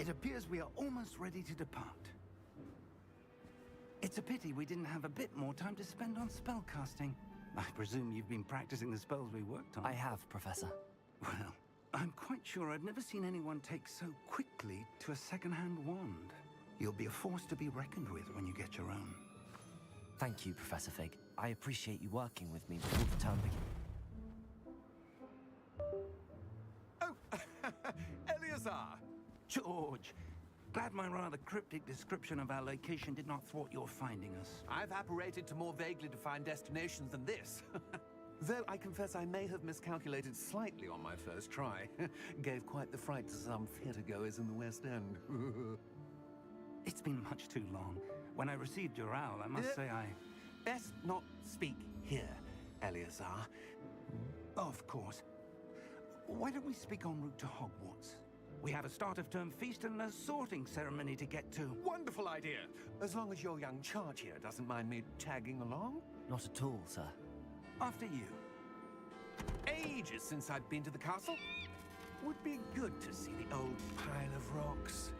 It appears we are almost ready to depart. It's a pity we didn't have a bit more time to spend on spellcasting. I presume you've been practicing the spells we worked on. I have, Professor. Well, I'm quite sure I've never seen anyone take so quickly to a second-hand wand. You'll be a force to be reckoned with when you get your own. Thank you, Professor Fig. I appreciate you working with me before the term begins. Oh, Eleazar! George! Glad my rather cryptic description of our location did not thwart your finding us. I've apparated to more vaguely defined destinations than this. Though I confess I may have miscalculated slightly on my first try. Gave quite the fright to some theatergoers in the West End. It's been much too long. When I received your owl, I must say I... Best not speak here, Eleazar. Of course. Why don't we speak en route to Hogwarts? We have a start-of-term feast and a sorting ceremony to get to. Wonderful idea! As long as your young charge here doesn't mind me tagging along. Not at all, sir. After you. Ages since I've been to the castle. Would be good to see the old pile of rocks.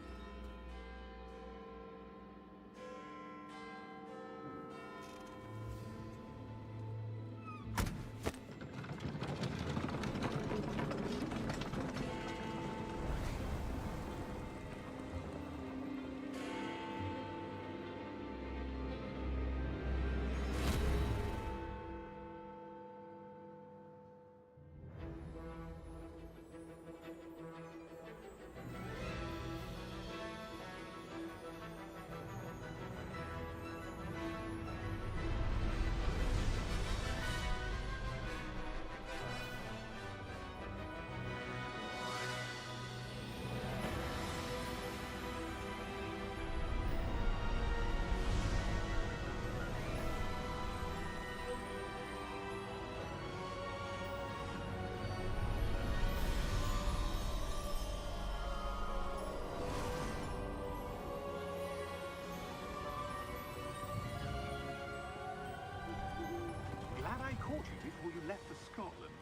Glad I caught you before you left for Scotland.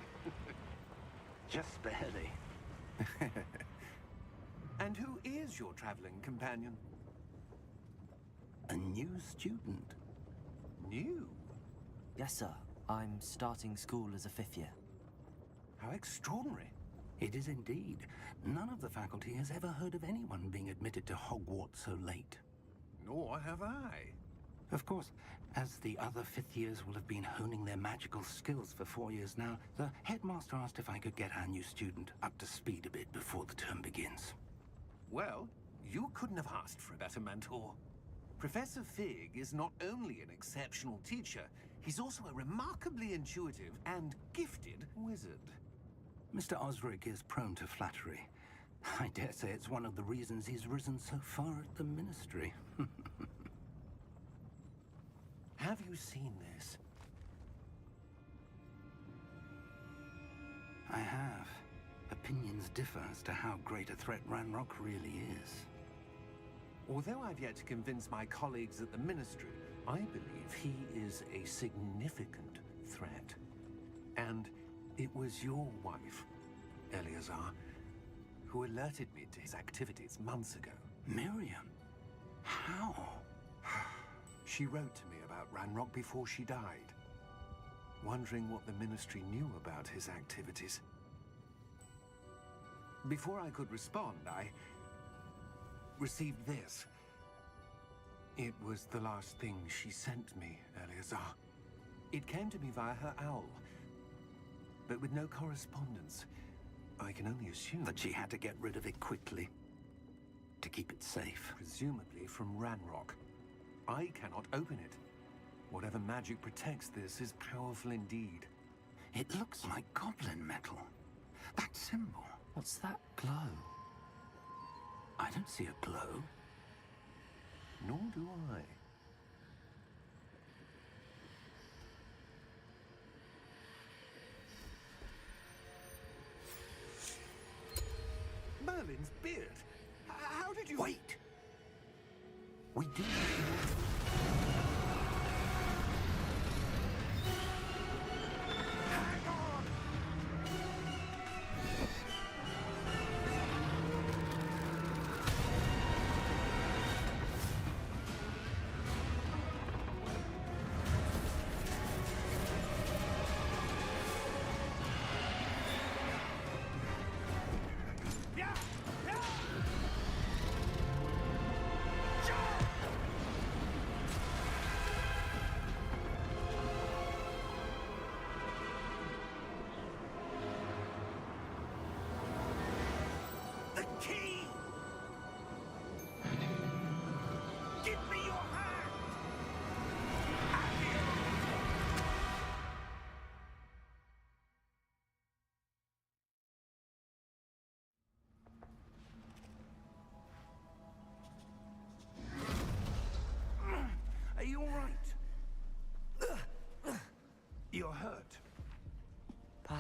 Just barely. And who is your traveling companion? A new student. New? Yes, sir. I'm starting school as a 5th year. How extraordinary. It is indeed. None of the faculty has ever heard of anyone being admitted to Hogwarts so late. Nor have I. Of course, as the other 5th years will have been honing their magical skills for 4 years now, the headmaster asked if I could get our new student up to speed a bit before the term begins. Well, you couldn't have asked for a better mentor. Professor Fig is not only an exceptional teacher, he's also a remarkably intuitive and gifted wizard. Mr. Osric is prone to flattery. I dare say it's one of the reasons he's risen so far at the Ministry. Have you seen this? I have. Opinions differ as to how great a threat Ranrock really is. Although I've yet to convince my colleagues at the Ministry, I believe he is a significant threat. And it was your wife, Eleazar, who alerted me to his activities months ago. Miriam? How? She wrote to me about Ranrock before she died, wondering what the Ministry knew about his activities. Before I could respond, I received this. It was the last thing she sent me, Eleazar. It came to me via her owl, but with no correspondence. I can only assume That she had to get rid of it quickly, to keep it safe. presumably from Ranrock. I cannot open it. Whatever magic protects this is powerful indeed. It looks like goblin metal. That symbol. What's that glow? I don't see a glow. Nor do I. Merlin's beard. How did you... Wait! We do. Hang on!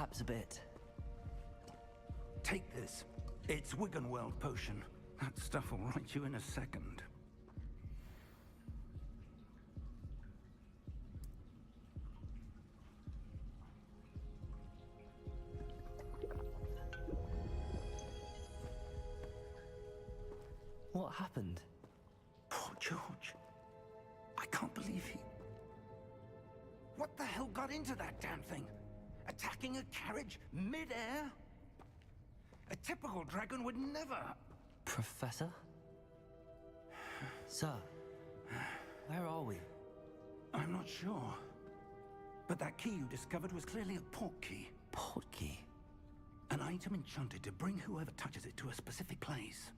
perhaps a bit. Take this. It's Wiggenweld potion. That stuff will right you in a second. What happened? Poor George. I can't believe he... What the hell got into that damn thing? Attacking a carriage mid-air? A typical dragon would never... Professor? Sir, where are we? I'm not sure. But that key you discovered was clearly a port key. Port key? An item enchanted to bring whoever touches it to a specific place.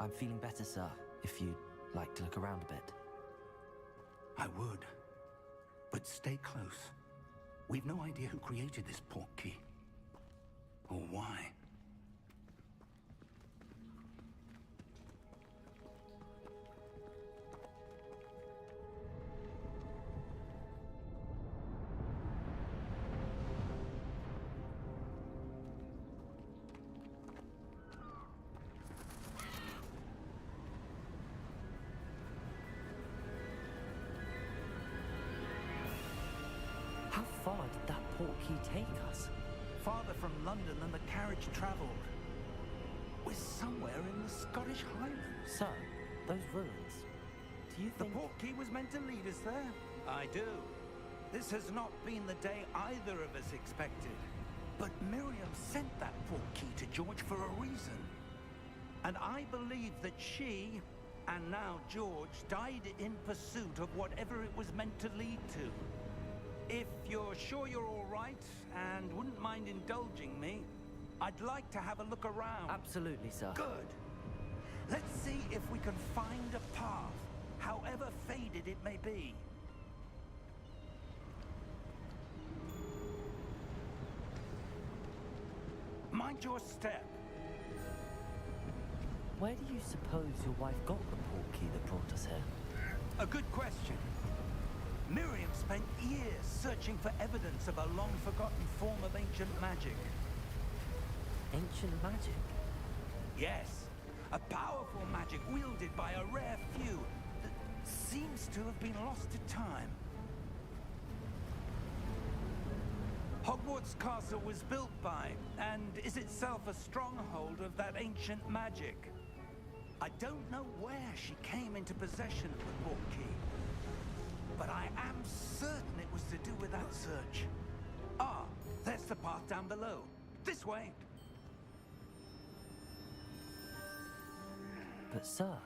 I'm feeling better, sir, if you'd like to look around a bit. I would. But stay close. We've no idea who created this port key. Or why. How far did that port key take us? Farther from London than the carriage traveled. We're somewhere in the Scottish Highlands. Sir, those ruins. Do you The think... port key was meant to lead us there? I do. This has not been the day either of us expected. But Miriam sent that port key to George for a reason. And I believe that she, and now George, died in pursuit of whatever it was meant to lead to. If you're sure you're all right, and wouldn't mind indulging me, I'd like to have a look around. Absolutely, sir. Good. Let's see if we can find a path, however faded it may be. Mind your step. Where do you suppose your wife got the port key that brought us here? A good question. Miriam spent years searching for evidence of a long-forgotten form of ancient magic. Ancient magic? Yes, a powerful magic wielded by a rare few that seems to have been lost to time. Hogwarts Castle was built by, and is itself a stronghold of that ancient magic. I don't know where she came into possession of the port key, but I am certain it was to do with that search. Ah, there's the path down below. This way. But sir,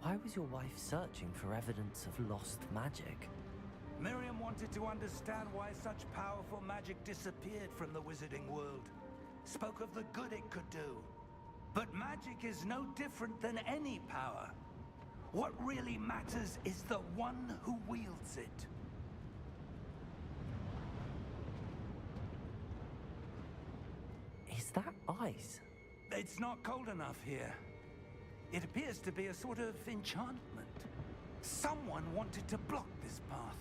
why was your wife searching for evidence of lost magic? Miriam wanted to understand why such powerful magic disappeared from the wizarding world. Spoke of the good it could do. But magic is no different than any power. What really matters is the one who wields it. Is that ice? It's not cold enough here. It appears to be a sort of enchantment. Someone wanted to block this path.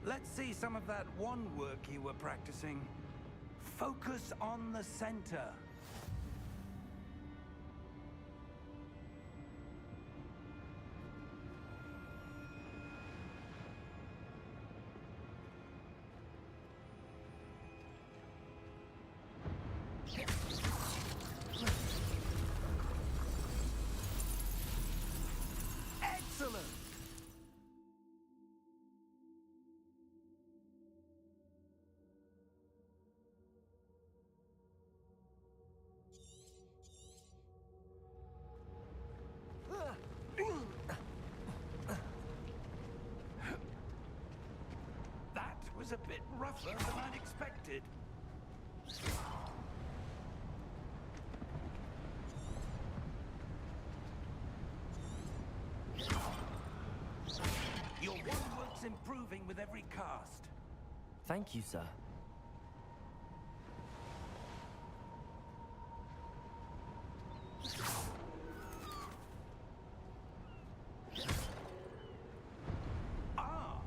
Let's see some of that wand work you were practicing. Focus on the center. Excellent! That was a bit rougher than I'd expected. Your wand work's improving with every cast. Thank you, sir. Ah!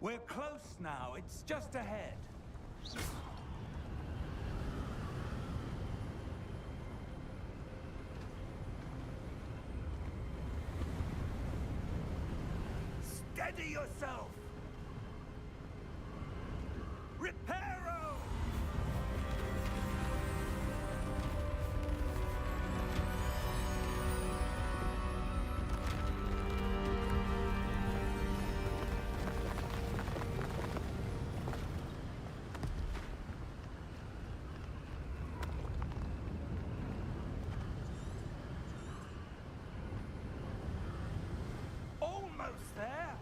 We're close now. It's just ahead. Steady yourself! Reparo! Almost there!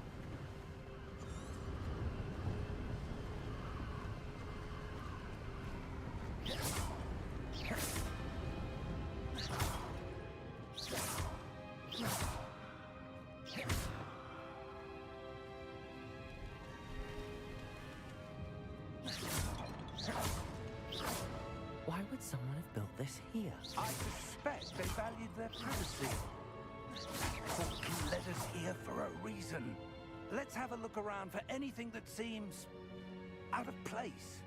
Why would someone have built this here? I suspect they valued their privacy. Portkey led us here for a reason. Let's have a look around for anything that seems out of place.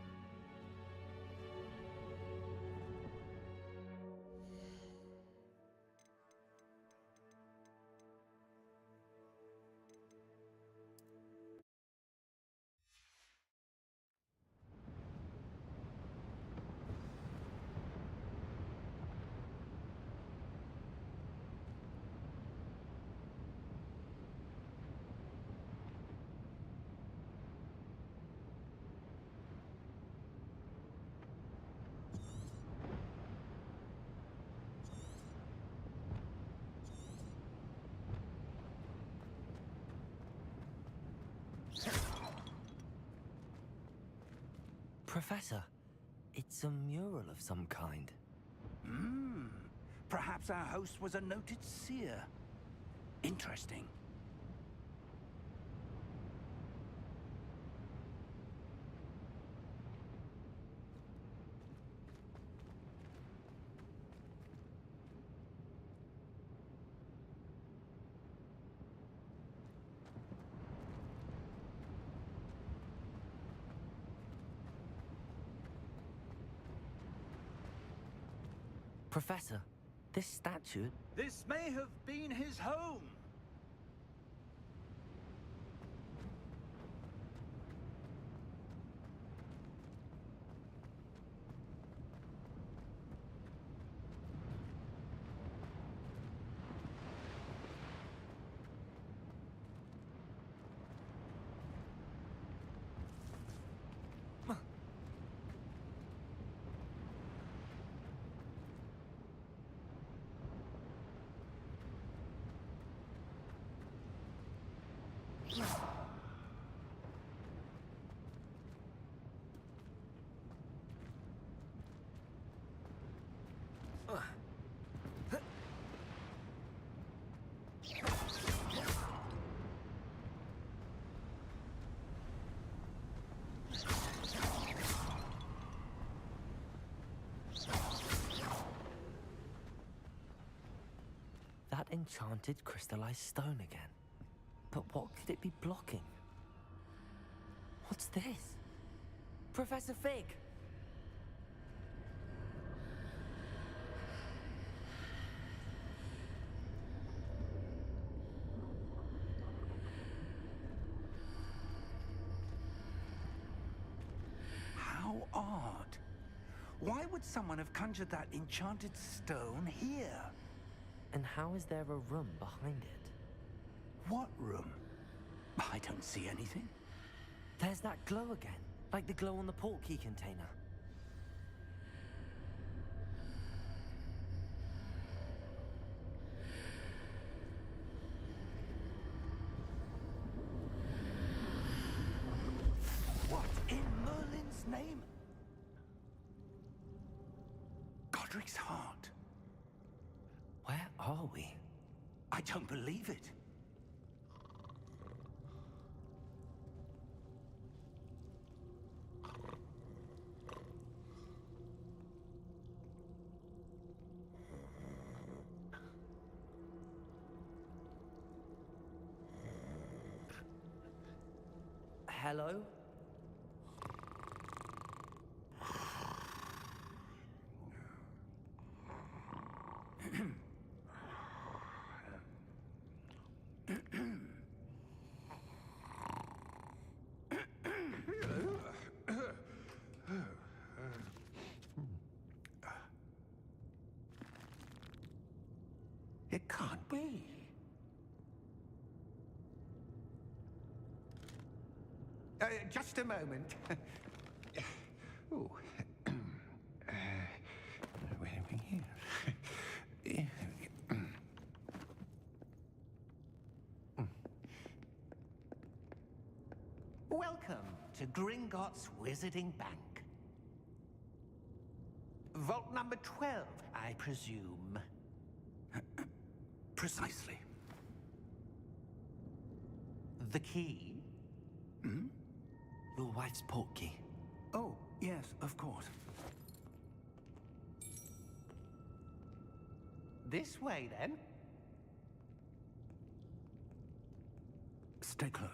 Professor, it's a mural of some kind. Perhaps our host was a noted seer. Interesting. Professor, this statue... This may have been his home. That enchanted crystallized stone again. But what could it be blocking? What's this? Professor Fig! How odd. Why would someone have conjured that enchanted stone here? And how is there a room behind it? What room? I don't see anything. There's that glow again, like the glow on the portkey container. What in Merlin's name? Godric's heart. Where are we? I don't believe it. Hello? It can't be. Just a moment. Oh. Wait a minute. Welcome to Gringotts Wizarding Bank. Vault number 12, I presume. Precisely. The key? Your wife's portkey. Oh, yes, of course. This way, then. Stay close.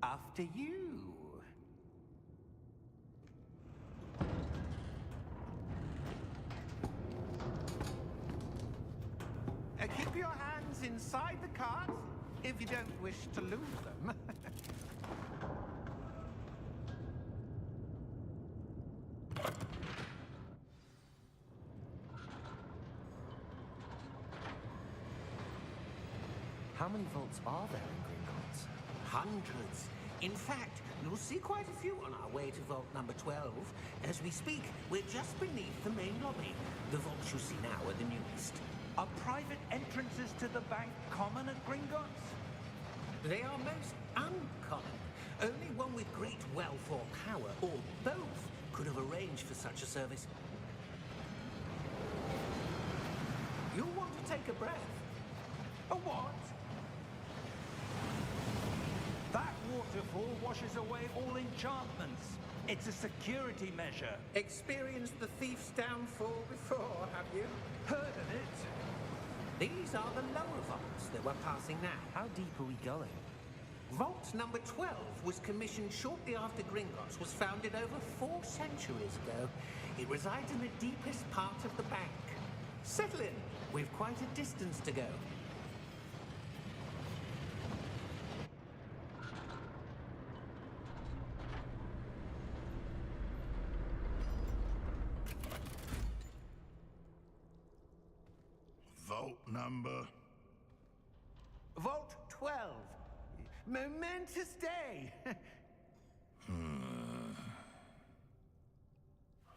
After you. Keep your hands inside the cart if you don't wish to lose them. How many vaults are there in Gringotts? Hundreds. In fact, you'll see quite a few on our way to vault number 12. As we speak, we're just beneath the main lobby. The vaults you see now are the newest. Are private entrances to the bank common at Gringotts? They are most uncommon. Only one with great wealth or power, or both, could have arranged for such a service. You'll want to take a breath. A what? That waterfall washes away all enchantments. It's a security measure. Experienced the thief's downfall before, have you? Heard of it? These are the lower vaults that we're passing now. How deep are we going? Vault number 12 was commissioned shortly after Gringotts was founded over 4 centuries ago. It resides in the deepest part of the bank. Settle in. We've quite a distance to go. Vault number? Vault 12. Momentous day.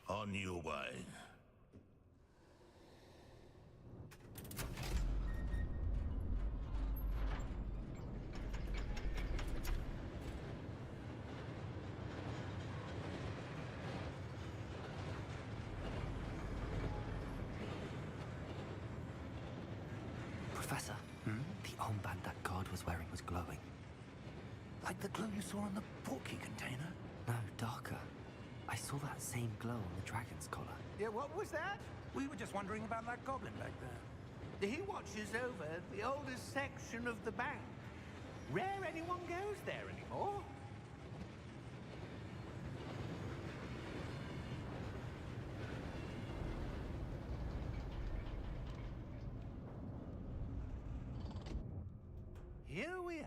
On your way. Professor, the armband that guard was wearing was glowing. Like the glow you saw on the portkey container? No, darker. I saw that same glow on the dragon's collar. Yeah, what was that? We were just wondering about that goblin back there. He watches over the oldest section of the bank. Rare anyone goes there anymore. Here we are.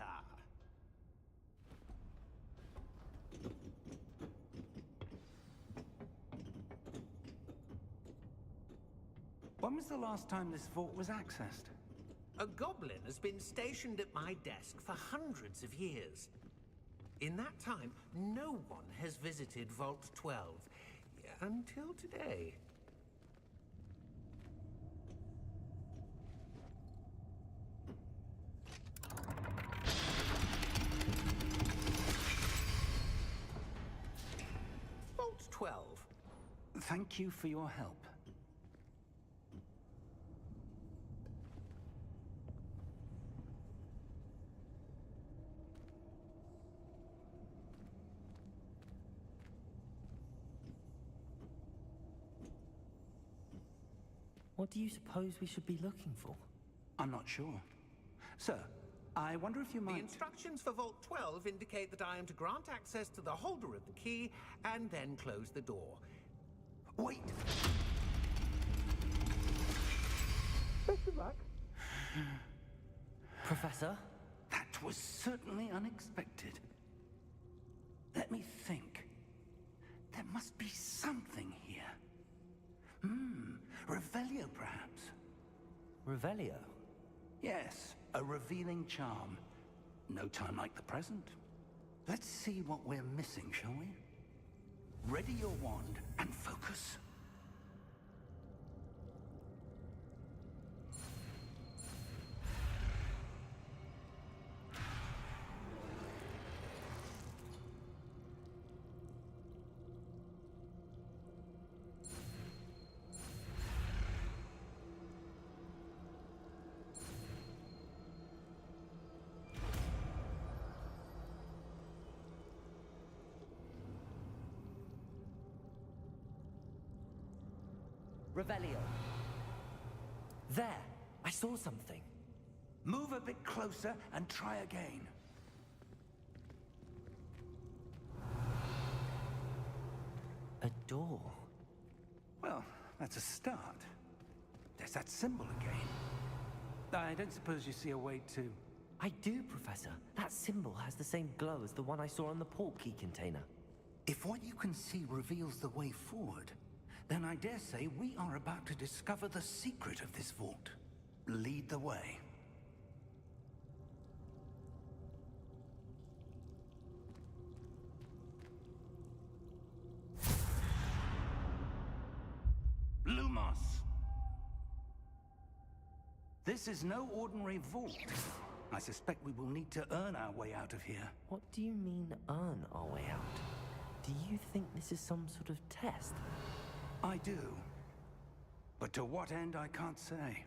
When was the last time this vault was accessed? A goblin has been stationed at my desk for hundreds of years. In that time, no one has visited Vault 12. Until today. Vault 12. Thank you for your help. What do you suppose we should be looking for? I'm not sure. Sir, I wonder if you The might... instructions for Vault 12 indicate that I am to grant access to the holder of the key and then close the door. Wait! Best of luck. Professor? That was certainly unexpected. Let me think. There must be something here. Revelio, perhaps? Revelio? Yes, a revealing charm. No time like the present. Let's see what we're missing, shall we? Ready your wand and focus. Revelio. There! I saw something. Move a bit closer and try again. A door. Well, that's a start. There's that symbol again. I don't suppose you see a way to... I do, Professor. That symbol has the same glow as the one I saw on the port key container. If what you can see reveals the way forward, then I dare say we are about to discover the secret of this vault. Lead the way. Lumos! This is no ordinary vault. I suspect we will need to earn our way out of here. What do you mean, earn our way out? Do you think this is some sort of test? I do. But to what end, I can't say.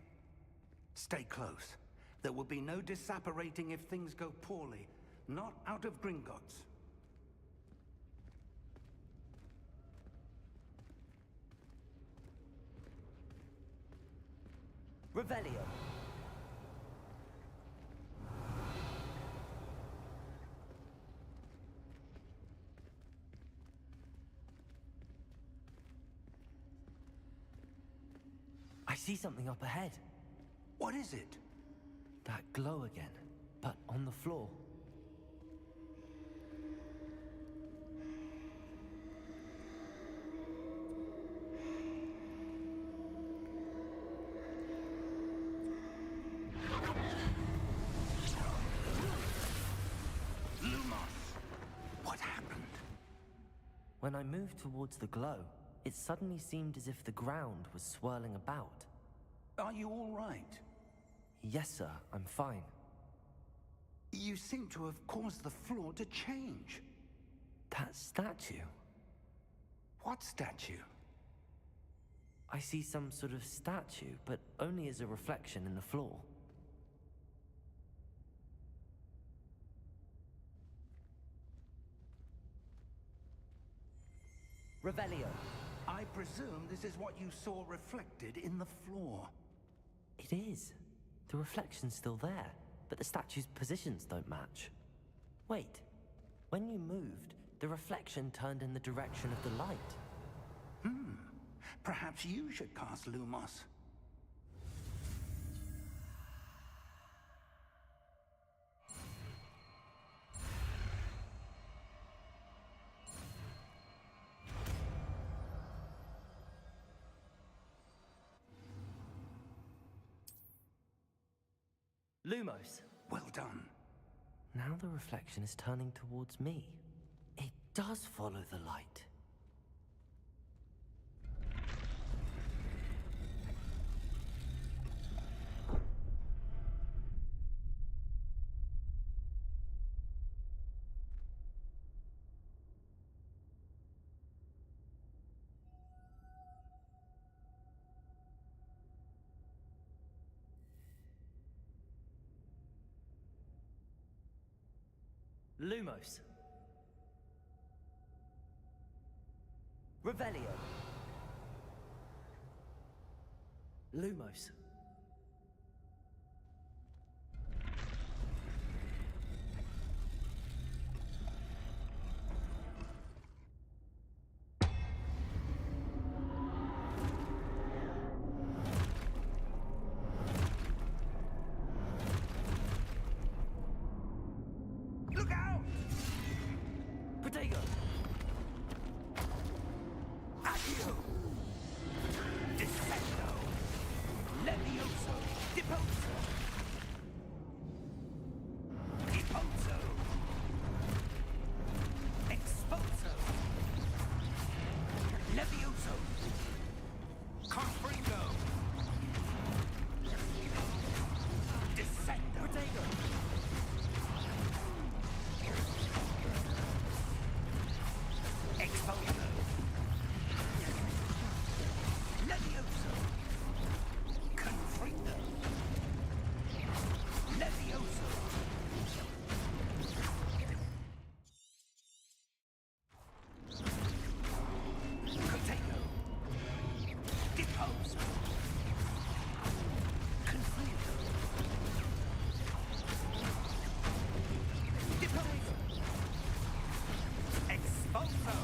Stay close. There will be no disapparating if things go poorly. Not out of Gringotts. Revelio. I see something up ahead. What is it? That glow again, but on the floor. Lumos! What happened? When I moved towards the glow, it suddenly seemed as if the ground was swirling about. Are you all right? Yes, sir, I'm fine. You seem to have caused the floor to change. That statue? What statue? I see some sort of statue, but only as a reflection in the floor. Revelio. I presume this is what you saw reflected in the floor. It is. The reflection's still there, but the statue's positions don't match. Wait. When you moved, the reflection turned in the direction of the light. Perhaps you should cast Lumos. Lumos. Well done. Now the reflection is turning towards me. It does follow the light. Lumos. Revelio. Lumos. Look out! Protego! Accio! Descendo! Levioso! Deposo! Deposo! Exposo! Levioso! Confringo! Descendo! Protego! Exposo! Levioso! Confringo! Levioso! Protego! Deposo! Confringo! Deposo! Exposo!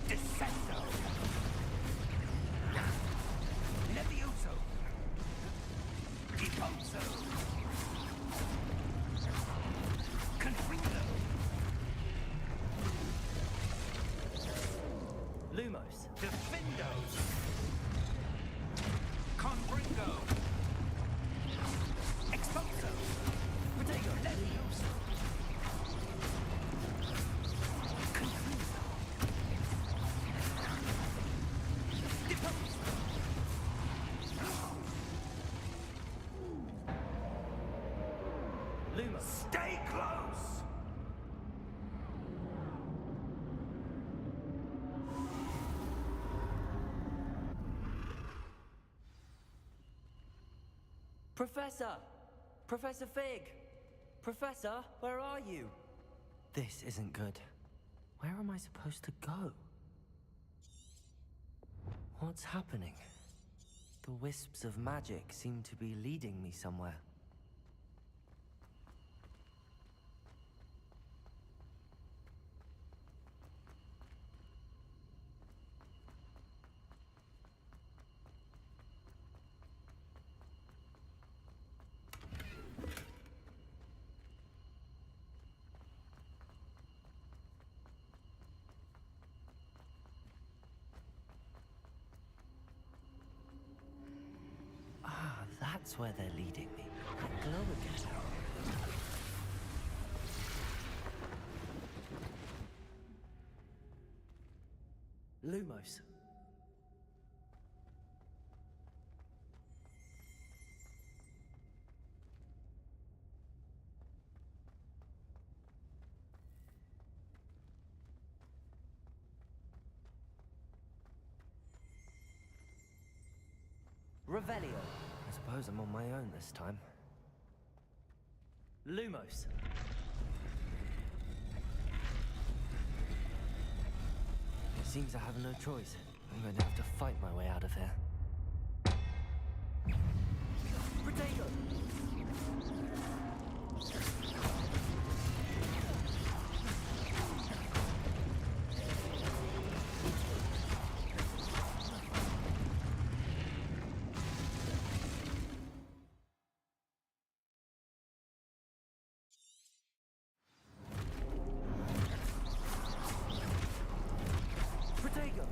Descendo! Levioso! Deposo! Confringo! Lumos. Defendo! Confringo! Exposo! Protego! Levioso! Confringo! Deposo! Lumos. Stay close! Professor! Professor Fig! Professor, where are you? This isn't good. Where am I supposed to go? What's happening? The wisps of magic seem to be leading me somewhere. Ah, that's where they're leading me. That glow again. Lumos. Revelio. I suppose I'm on my own this time. Lumos. It seems I have no choice. I'm going to have to fight my way out of here. Protego! Protego!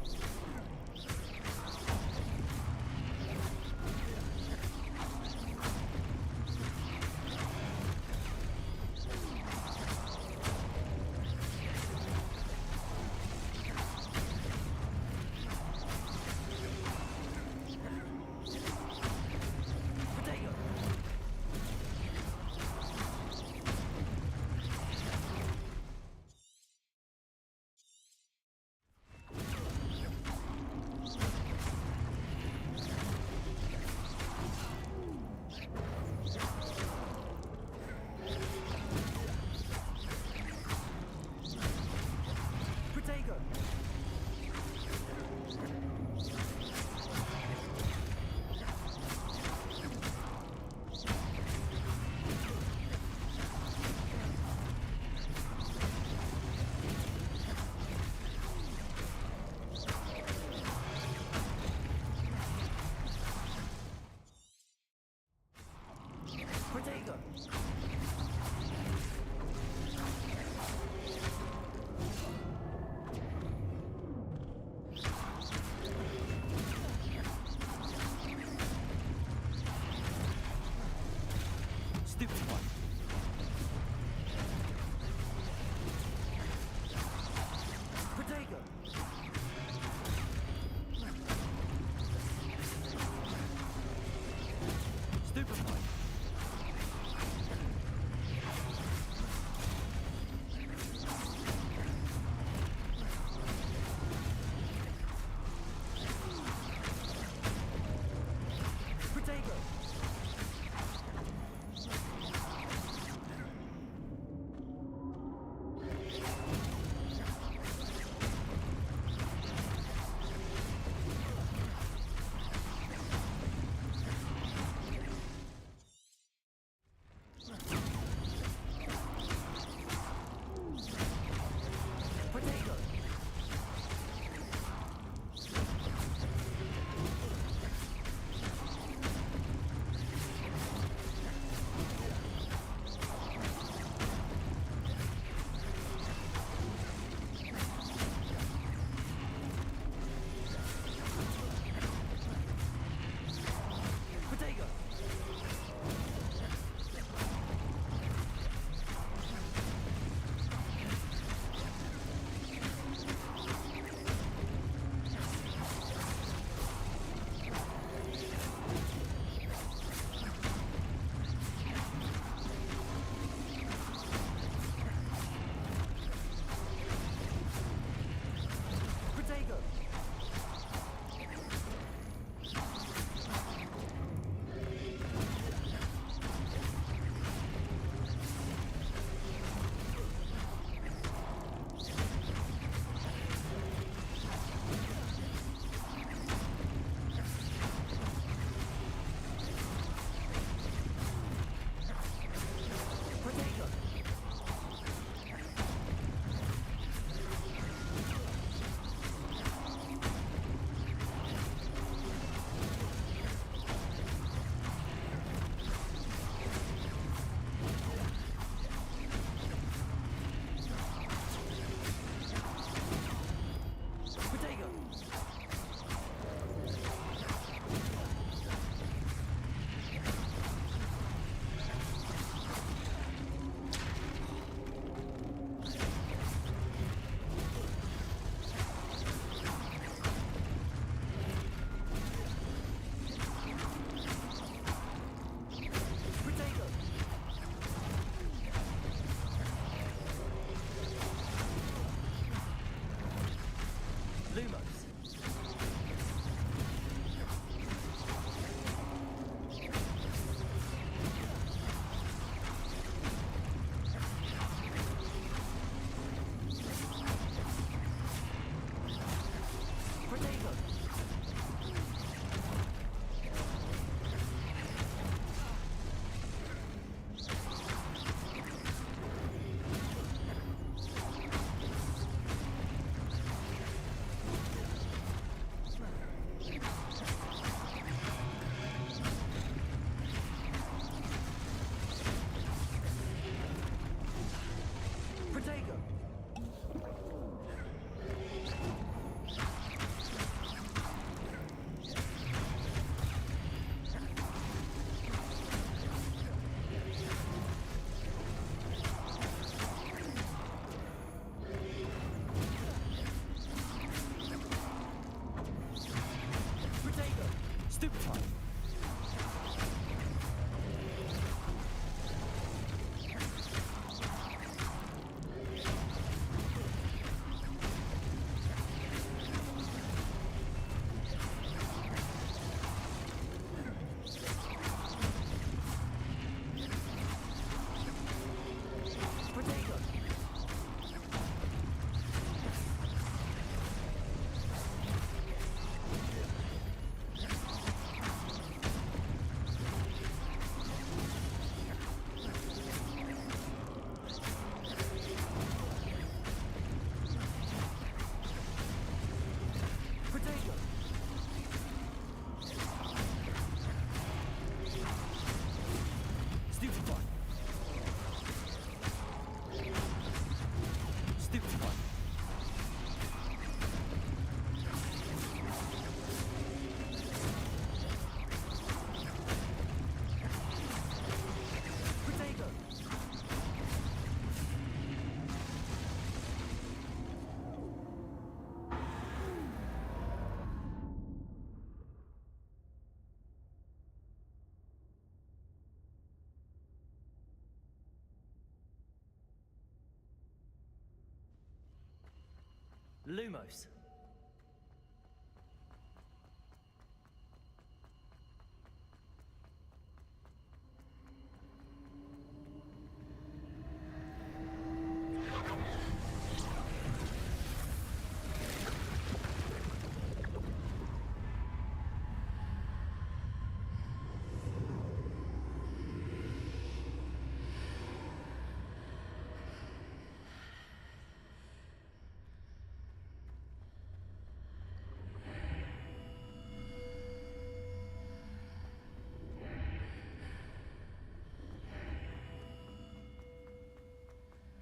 Lumos.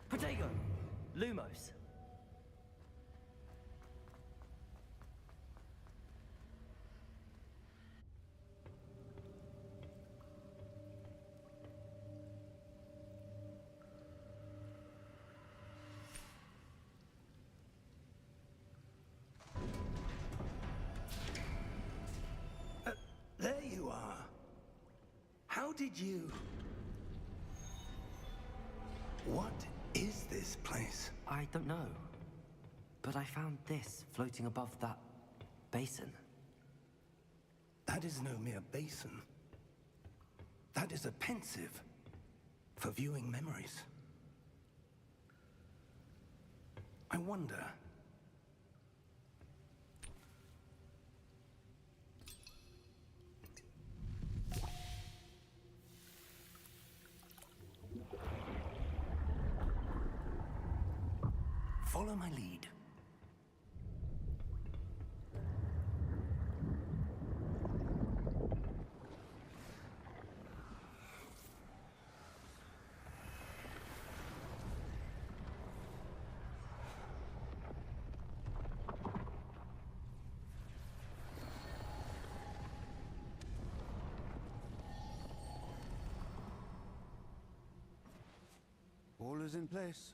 Protego! Lumos. There you are. How did you... What is this place? I don't know. But I found this floating above that basin. That is no mere basin. That is a pensive for viewing memories. I wonder... Follow my lead. All is in place.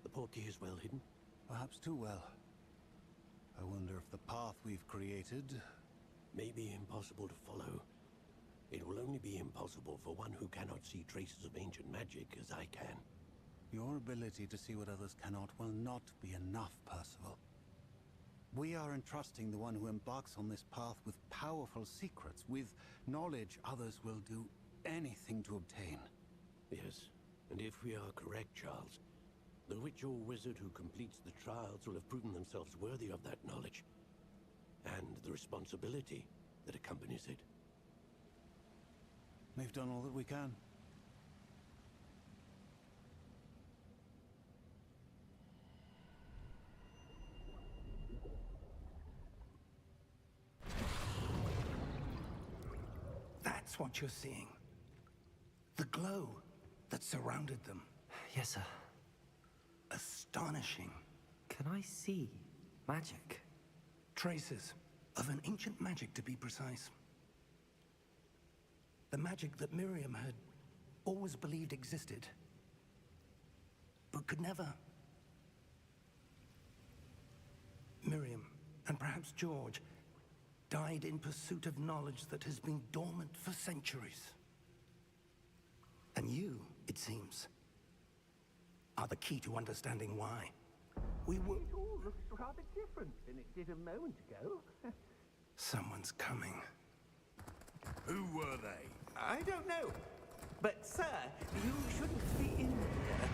The portkey is well hidden. Perhaps too well. I wonder if the path we've created... May be impossible to follow. It will only be impossible for one who cannot see traces of ancient magic as I can. Your ability to see what others cannot will not be enough, Percival. We are entrusting the one who embarks on this path with powerful secrets, with knowledge others will do anything to obtain. Yes, and if we are correct, Charles, the witch or wizard who completes the trials will have proven themselves worthy of that knowledge, and the responsibility that accompanies it. We've done all that we can. That's what you're seeing. The glow that surrounded them. Yes, sir. Astonishing. Can I see magic? Traces of an ancient magic, to be precise. The magic that Miriam had always believed existed, but could never. Miriam, and perhaps George, died in pursuit of knowledge that has been dormant for centuries. And you, it seems, are the key to understanding why. We were... It all looks rather different than it did a moment ago. Someone's coming. Who were they? I don't know. But, sir, you shouldn't be in here.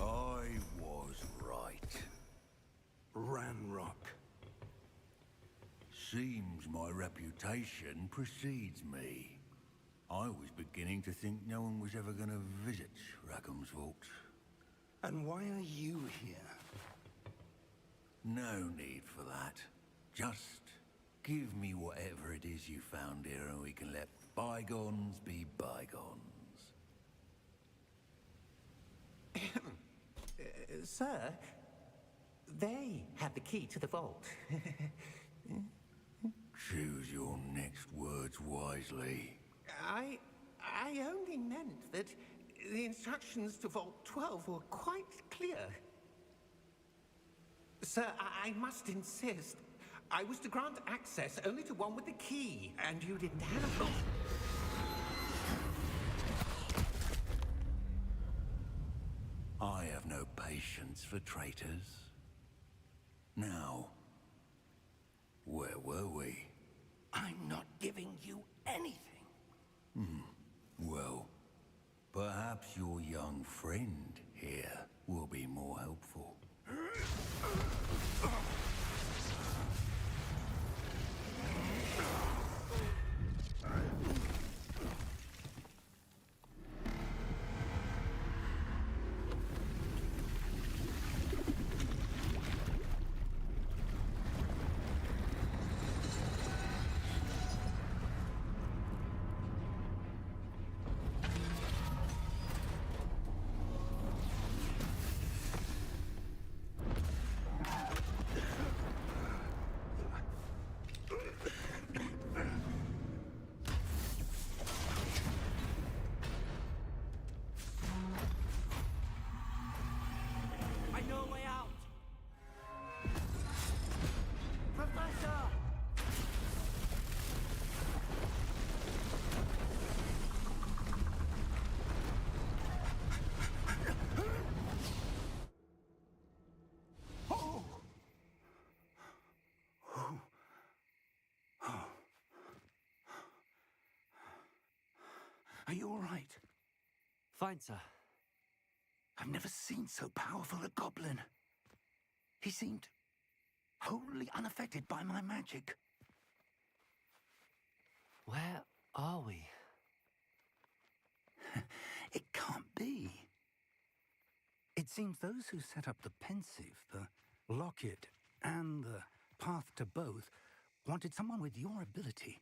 I was right. Ranrock. Seems my reputation precedes me. I was beginning to think no one was ever going to visit Rackham's vault. And why are you here? No need for that. Just give me whatever it is you found here and we can let bygones be bygones. Sir, they have the key to the vault. Choose your next words wisely. I only meant that the instructions to Vault 12 were quite clear. Sir, I must insist. I was to grant access only to one with the key, and you didn't have it. I have no patience for traitors. Now, where were we? I'm not giving you anything. Well, perhaps your young friend here will be more helpful. I know a way out! Professor! Are you all right? Fine, sir. I've never seen so powerful a goblin. He seemed wholly unaffected by my magic. Where are we? It can't be. It seems those who set up the pensive, the locket, and the path to both wanted someone with your ability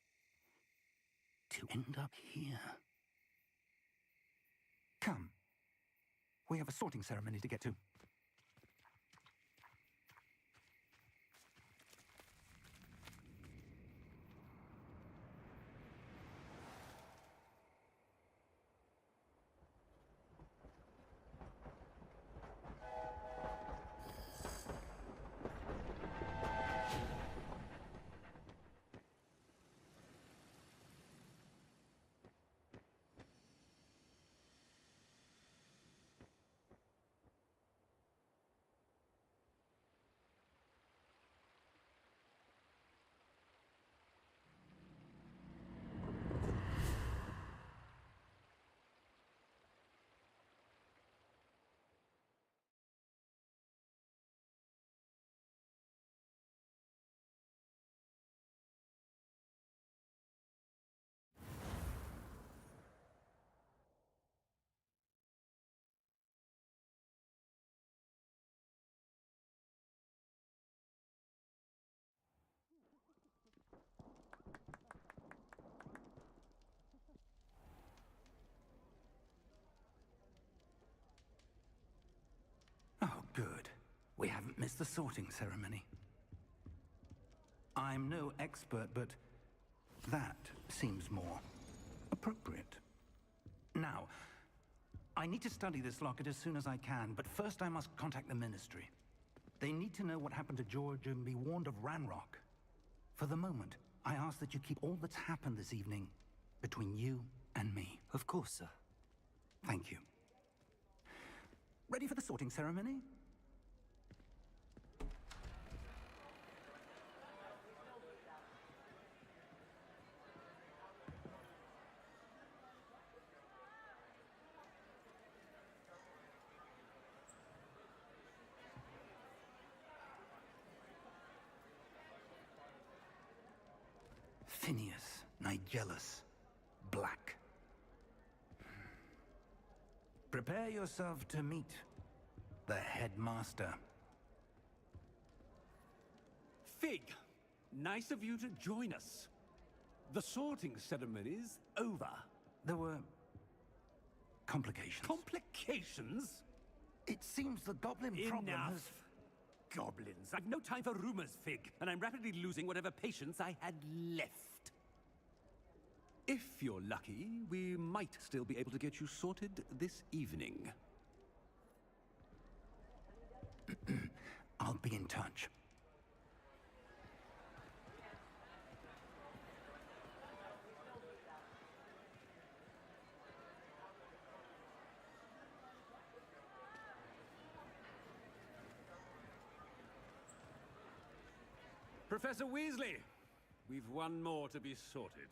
to end up here. Come. We have a sorting ceremony to get to. Oh, good. We haven't missed the sorting ceremony. I'm no expert, but that seems more appropriate. Now, I need to study this locket as soon as I can, but first I must contact the Ministry. They need to know what happened to George and be warned of Ranrock. For the moment, I ask that you keep all that's happened this evening between you and me. Of course, sir. Thank you. Ready for the sorting ceremony? Phineas, Nigellus, Black. Prepare yourself to meet the headmaster. Fig, nice of you to join us. The sorting ceremony's over. There were complications. Complications? It seems the goblin problem Enough. has... Goblins. I've no time for rumors, Fig, and I'm rapidly losing whatever patience I had left. If you're lucky, we might still be able to get you sorted this evening. I'll be in touch. Professor Weasley, we've one more to be sorted.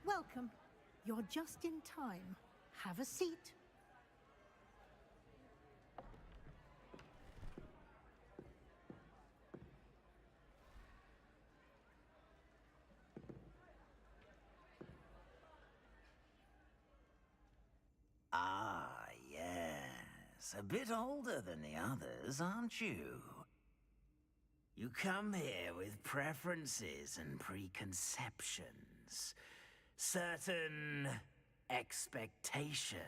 Welcome. You're just in time. Have a seat. Ah, yes. A bit older than the others, aren't you? You come here with preferences and preconceptions. Certain expectations.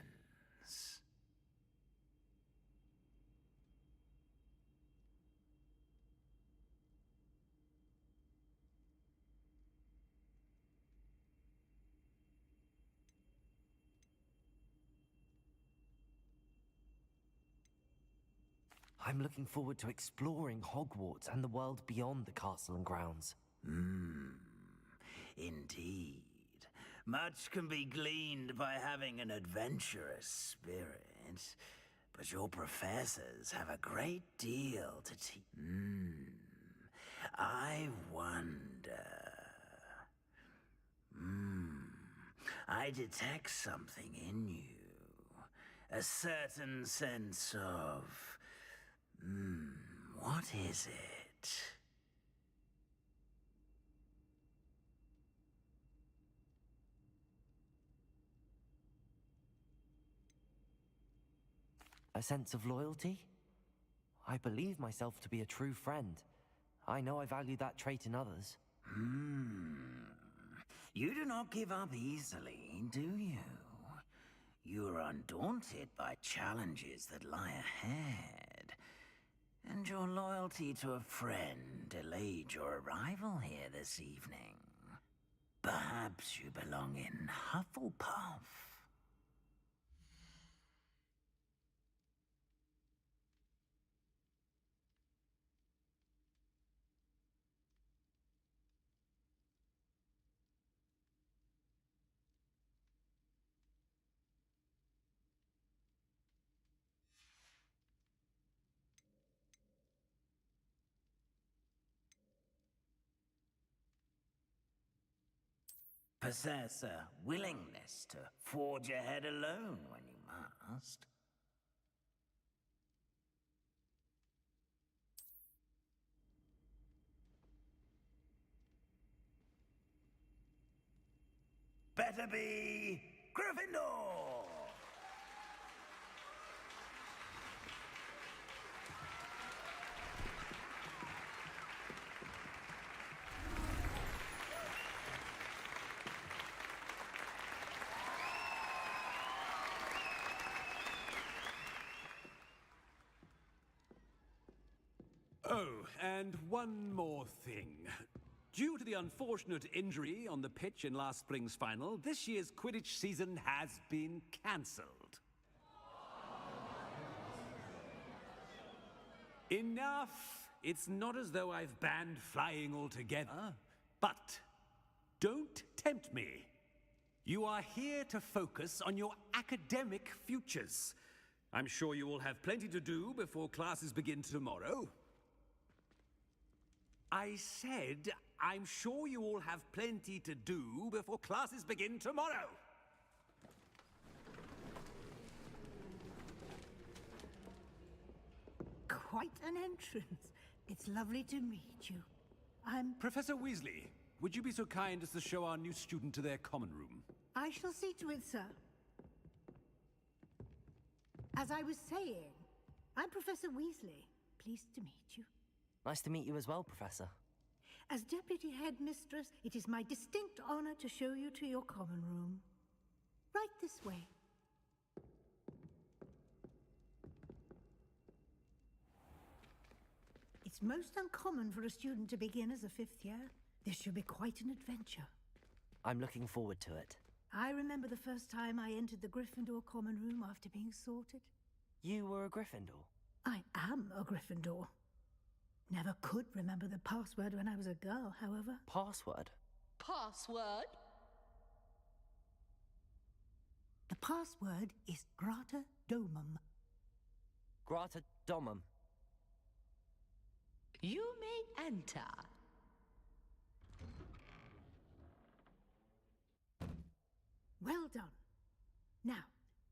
I'm looking forward to exploring Hogwarts and the world beyond the castle and grounds. Indeed. Much can be gleaned by having an adventurous spirit, but your professors have a great deal to teach. I wonder. I detect something in you. A certain sense of... what is it? A sense of loyalty? I believe myself to be a true friend. I know I value that trait in others. You do not give up easily, do you? You are undaunted by challenges that lie ahead. And your loyalty to a friend delayed your arrival here this evening. Perhaps you belong in Hufflepuff. Possess a willingness to forge ahead alone when you must. Better be Gryffindor! Oh, and one more thing. Due to the unfortunate injury on the pitch in last spring's final, this year's Quidditch season has been cancelled. Enough! It's not as though I've banned flying altogether, but don't tempt me. You are here to focus on your academic futures. I'm sure you will have plenty to do before classes begin tomorrow. I said, I'm sure you all have plenty to do before classes begin tomorrow. Quite an entrance. It's lovely to meet you. I'm... Professor Weasley, would you be so kind as to show our new student to their common room? I shall see to it, sir. As I was saying, I'm Professor Weasley. Pleased to meet you. Nice to meet you as well, Professor. As Deputy Headmistress, it is my distinct honor to show you to your common room. Right this way. It's most uncommon for a student to begin as a fifth year. This should be quite an adventure. I'm looking forward to it. I remember the first time I entered the Gryffindor common room after being sorted. You were a Gryffindor? I am a Gryffindor. Never could remember the password when I was a girl, however. Password? Password? The password is Grata Domum. Grata Domum. You may enter. Well done. Now,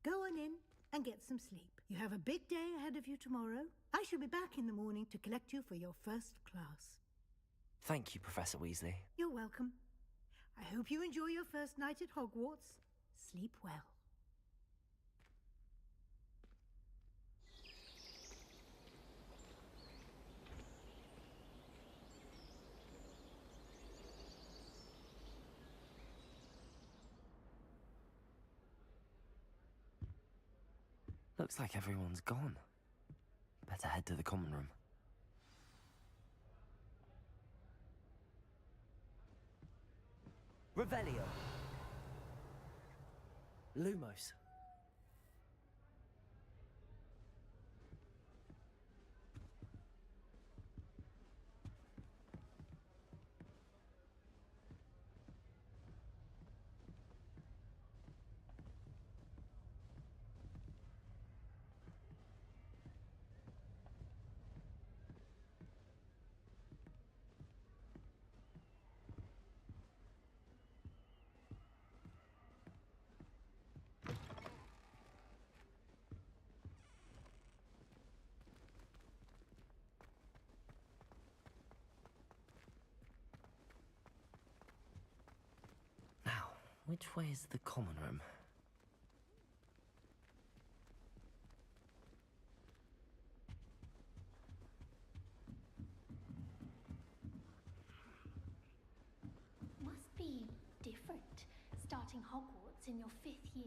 go on in and get some sleep. You have a big day ahead of you tomorrow. I shall be back in the morning to collect you for your first class. Thank you, Professor Weasley. You're welcome. I hope you enjoy your first night at Hogwarts. Sleep well. Looks like everyone's gone. Better head to the common room. Revelio. Lumos. Which way is the common room? Must be different, starting Hogwarts in your 5th year.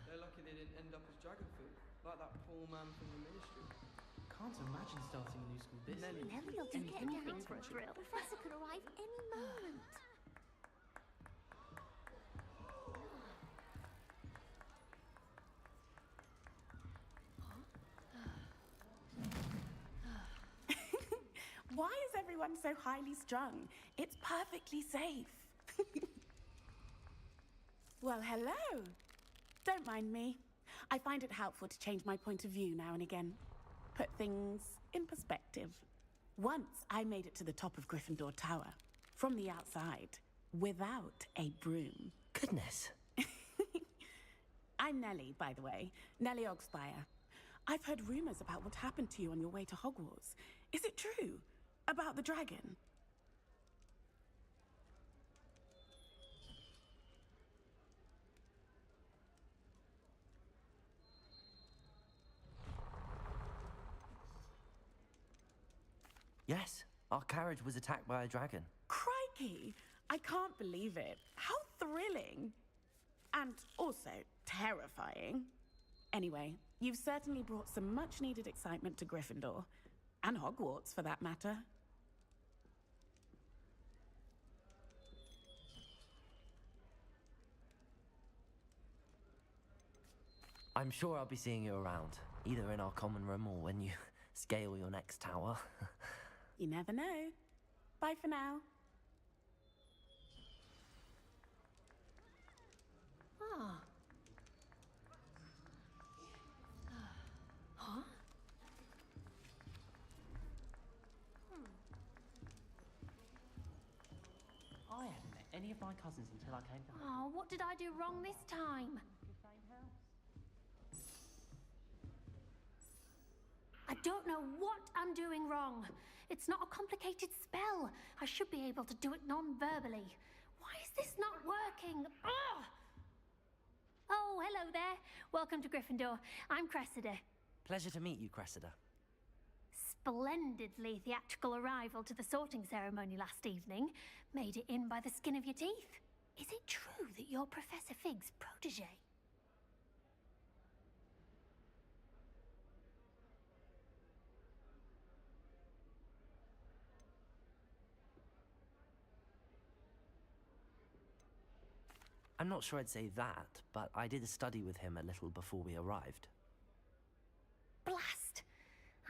They're lucky they didn't end up as dragon food, like that poor man from the ministry. Can't imagine starting a new school this Nelly will do anything for a thrill. The professor could arrive any moment. Why is everyone so highly strung? It's perfectly safe. Well, hello. Don't mind me. I find it helpful to change my point of view now and again. Put things in perspective. Once I made it to the top of Gryffindor Tower, from the outside, without a broom. Goodness. I'm Nellie, by the way. Nellie Ogspire. I've heard rumors about what happened to you on your way to Hogwarts. Is it true? About the dragon? Yes, our carriage was attacked by a dragon. Crikey! I can't believe it. How thrilling! And also terrifying. Anyway, you've certainly brought some much-needed excitement to Gryffindor. And Hogwarts, for that matter. I'm sure I'll be seeing you around, either in our common room or when you scale your next tower. You never know. Bye for now. Ah. Huh? I hadn't met any of my cousins until I came down. Oh, what did I do wrong this time? I don't know what I'm doing wrong. It's not a complicated spell. I should be able to do it non-verbally. Why is this not working? Ugh! Oh, hello there. Welcome to Gryffindor. I'm Cressida. Pleasure to meet you, Cressida. Splendidly theatrical arrival to the sorting ceremony last evening. Made it in by the skin of your teeth. Is it true that you're Professor Fig's protege? I'm not sure I'd say that, but I did study with him a little before we arrived. Blast!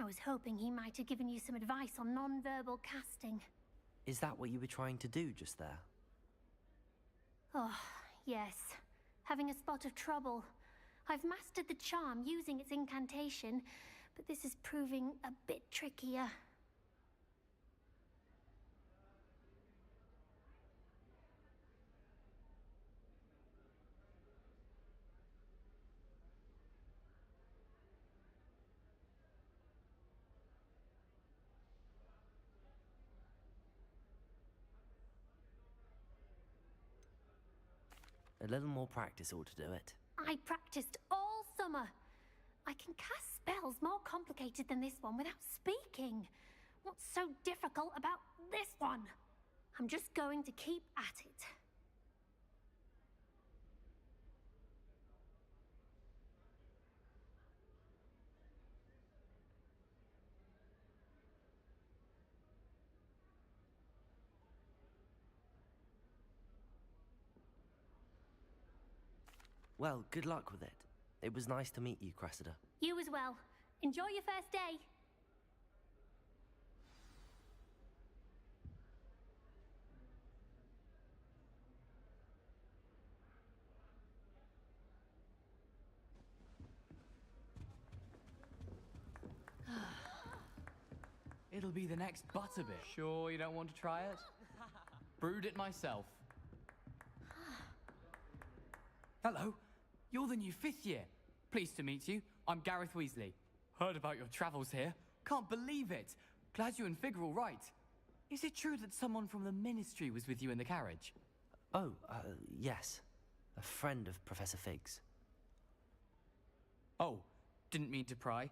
I was hoping he might have given you some advice on non-verbal casting. Is that what you were trying to do just there? Oh, yes. Having a spot of trouble. I've mastered the charm using its incantation, but this is proving a bit trickier. A little more practice ought to do it. I practiced all summer. I can cast spells more complicated than this one without speaking. What's so difficult about this one? I'm just going to keep at it. Well, good luck with it. It was nice to meet you, Cressida. You as well. Enjoy your first day. It'll be the next Butterbit. Sure you don't want to try it? Brewed it myself. Hello, you're the new 5th year. Pleased to meet you. I'm Gareth Weasley. Heard about your travels here. Can't believe it. Glad you and Fig are all right. Is it true that someone from the Ministry was with you in the carriage? Oh, yes. A friend of Professor Fig's. Oh, didn't mean to pry.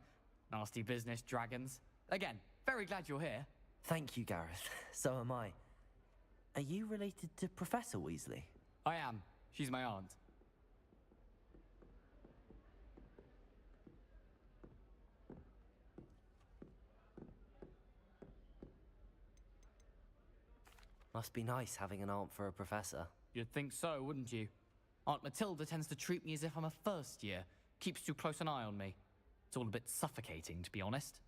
Nasty business, dragons. Again, very glad you're here. Thank you, Gareth. So am I. Are you related to Professor Weasley? I am. She's my aunt. Must be nice having an aunt for a professor. You'd think so, wouldn't you? Aunt Matilda tends to treat me as if I'm a first year. Keeps too close an eye on me. It's all a bit suffocating, to be honest.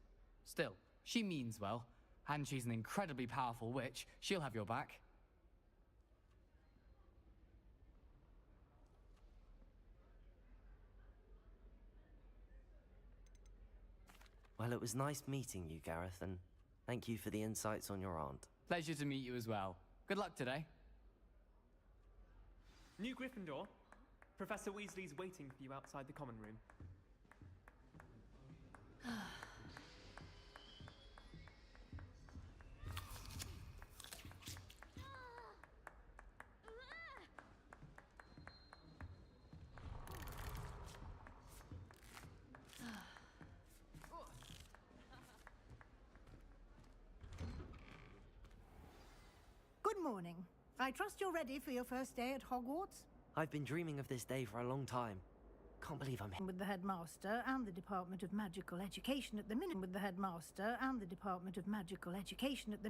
Still, she means well, and she's an incredibly powerful witch. She'll have your back. Well, it was nice meeting you, Gareth, and thank you for the insights on your aunt. Pleasure to meet you as well. Good luck today. New Gryffindor. Professor Weasley's waiting for you outside the common room. Good morning. I trust you're ready for your first day at Hogwarts? I've been dreaming of this day for a long time. Can't believe I'm here. With the headmaster and the Department of Magical Education at the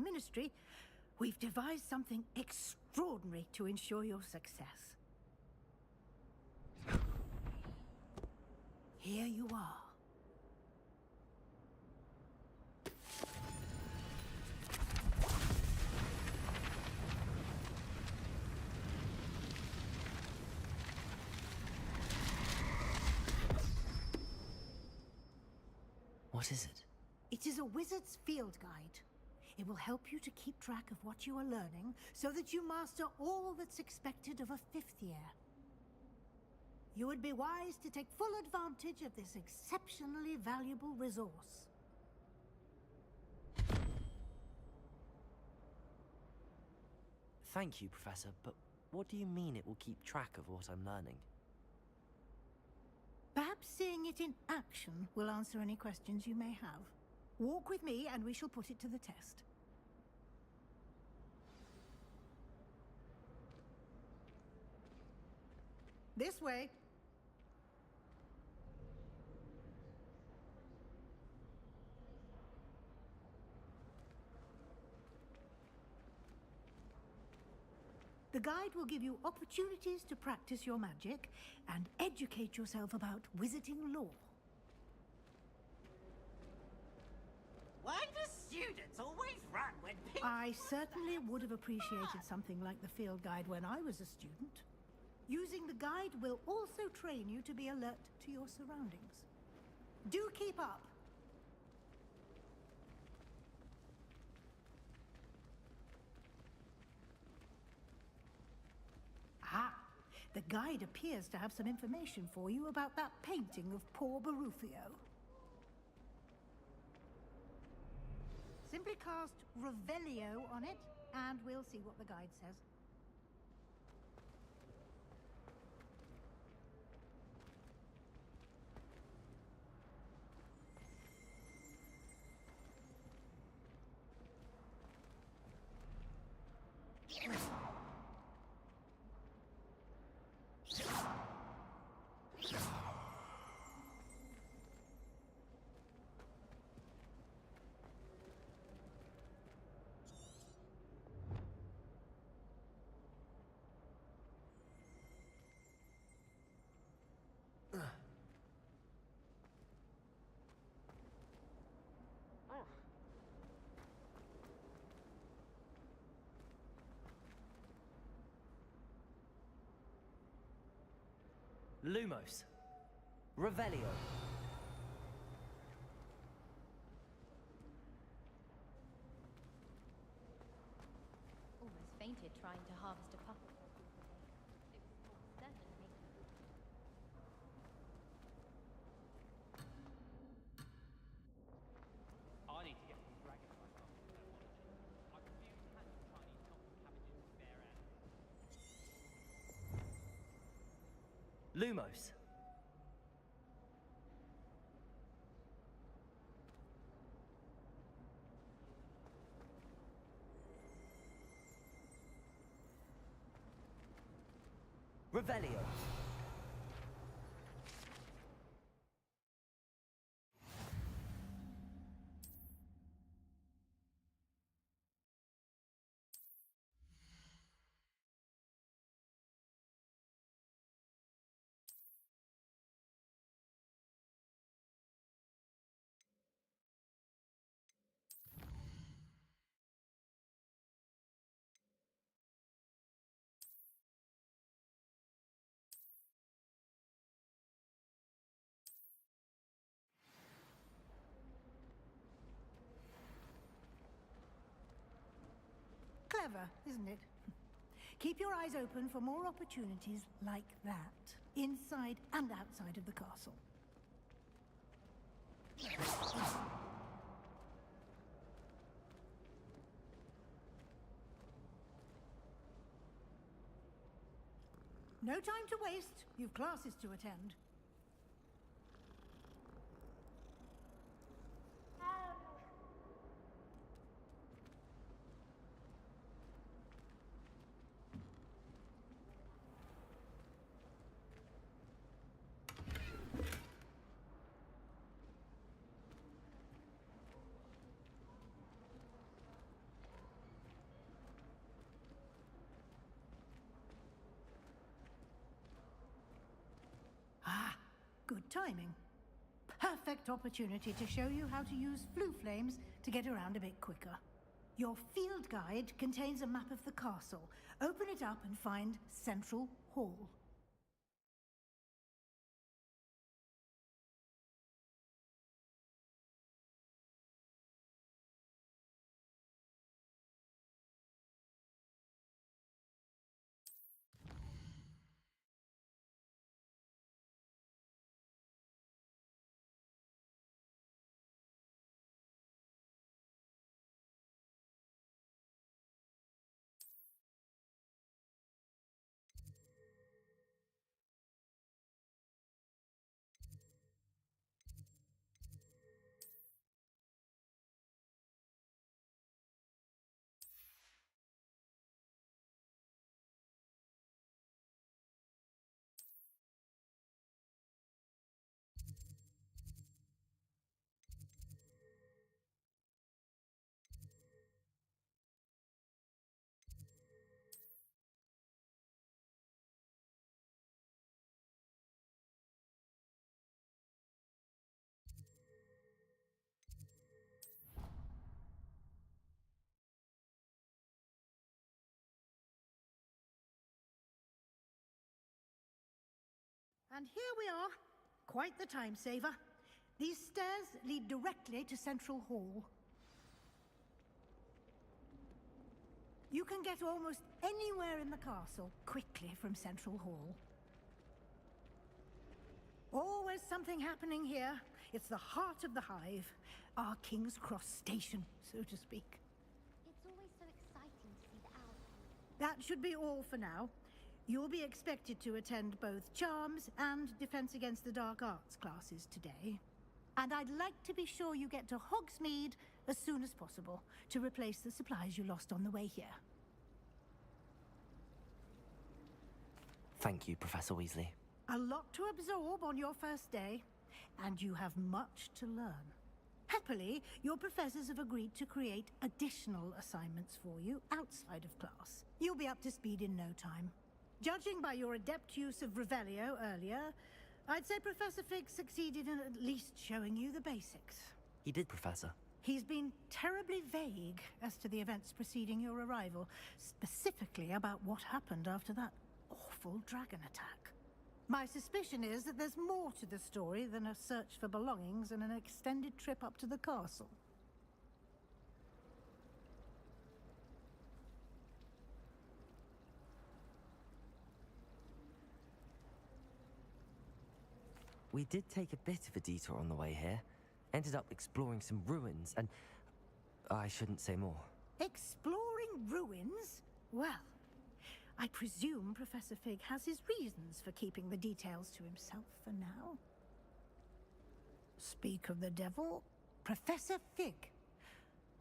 Ministry, we've devised something extraordinary to ensure your success. Here you are. What is it? It is a wizard's field guide. It will help you to keep track of what you are learning so that you master all that's expected of a 5th year. You would be wise to take full advantage of this exceptionally valuable resource. Thank you, Professor, but what do you mean it will keep track of what I'm learning? Perhaps seeing it in action will answer any questions you may have. Walk with me and we shall put it to the test. This way. The guide will give you opportunities to practice your magic and educate yourself about wizarding lore. Why do students always run when people... I certainly would have appreciated something like the field guide when I was a student. Using the guide will also train you to be alert to your surroundings. Do keep up! Ah, the guide appears to have some information for you about that painting of poor Barufio. Simply cast Revelio on it, and we'll see what the guide says. Lumos. Revelio. Almost fainted trying to harvest a puppet. It was almost certainly. I need to get some dragonfly samples of etymology. I refuse to handle Chinese knocking cabbages with bare hands. Lumos. Revelio. Clever, isn't it? Keep your eyes open for more opportunities like that, inside and outside of the castle. No time to waste. You've classes to attend. Good timing. Perfect opportunity to show you how to use flue flames to get around a bit quicker. Your field guide contains a map of the castle. Open it up and find Central Hall. And here we are. Quite the time saver. These stairs lead directly to Central Hall. You can get almost anywhere in the castle quickly from Central Hall. Always something happening here. It's the heart of the hive. Our King's Cross station, so to speak. It's always so exciting to see the owls. That should be all for now. You'll be expected to attend both Charms and Defense Against the Dark Arts classes today. And I'd like to be sure you get to Hogsmeade as soon as possible to replace the supplies you lost on the way here. Thank you, Professor Weasley. A lot to absorb on your first day, and you have much to learn. Happily, your professors have agreed to create additional assignments for you outside of class. You'll be up to speed in no time. Judging by your adept use of Revelio earlier, I'd say Professor Fig succeeded in at least showing you the basics. He did, Professor. He's been terribly vague as to the events preceding your arrival, specifically about what happened after that awful dragon attack. My suspicion is that there's more to the story than a search for belongings and an extended trip up to the castle. We did take a bit of a detour on the way here. Ended up exploring some ruins and... I shouldn't say more. Exploring ruins? Well, I presume Professor Fig has his reasons for keeping the details to himself for now. Speak of the devil, Professor Fig.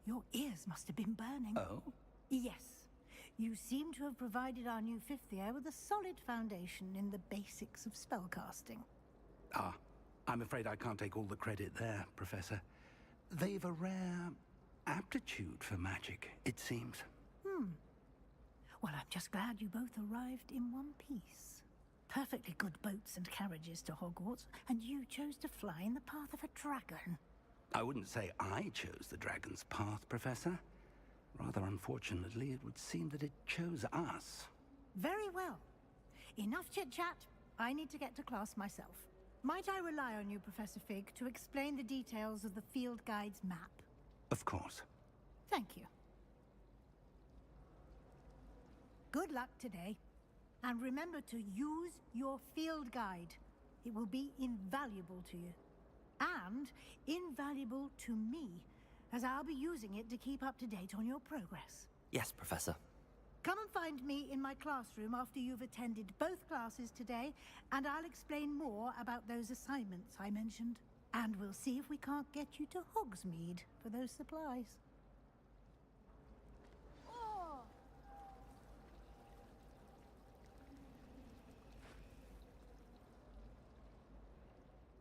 Your ears must have been burning. Oh? Yes. You seem to have provided our new fifth year with a solid foundation in the basics of spellcasting. Ah, I'm afraid I can't take all the credit there, Professor. They've a rare aptitude for magic, it seems. Well, I'm just glad you both arrived in one piece. Perfectly good boats and carriages to Hogwarts, and you chose to fly in the path of a dragon. I wouldn't say I chose the dragon's path, Professor. Rather unfortunately, it would seem that it chose us. Very well. Enough chit-chat. I need to get to class myself. Might I rely on you, Professor Fig, to explain the details of the field guide's map? Of course. Thank you. Good luck today. And remember to use your field guide. It will be invaluable to you. And invaluable to me, as I'll be using it to keep up to date on your progress. Yes, Professor. Come and find me in my classroom after you've attended both classes today, and I'll explain more about those assignments I mentioned. And we'll see if we can't get you to Hogsmeade for those supplies.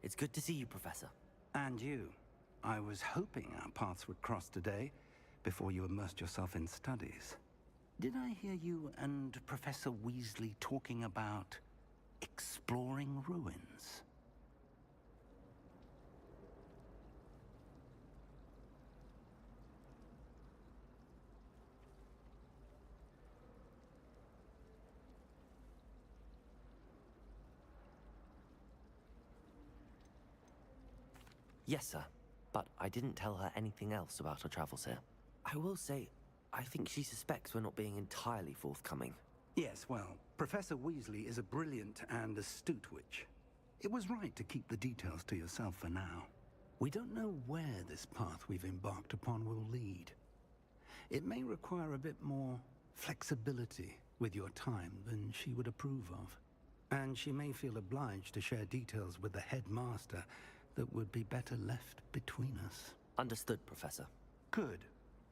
It's good to see you, Professor. And you. I was hoping our paths would cross today, before you immersed yourself in studies. Did I hear you and Professor Weasley talking about exploring ruins? Yes, sir. But I didn't tell her anything else about her travels here. I will say, I think she suspects we're not being entirely forthcoming. Yes, well, Professor Weasley is a brilliant and astute witch. It was right to keep the details to yourself for now. We don't know where this path we've embarked upon will lead. It may require a bit more flexibility with your time than she would approve of. And she may feel obliged to share details with the headmaster that would be better left between us. Understood, Professor. Good.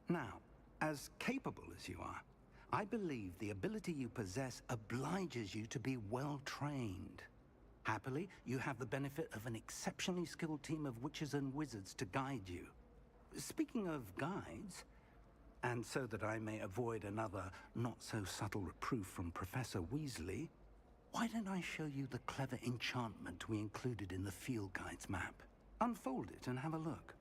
Now, as capable as you are, I believe the ability you possess obliges you to be well trained. Happily, you have the benefit of an exceptionally skilled team of witches and wizards to guide you. Speaking of guides, and so that I may avoid another not-so-subtle reproof from Professor Weasley, why don't I show you the clever enchantment we included in the field guide's map? Unfold it and have a look.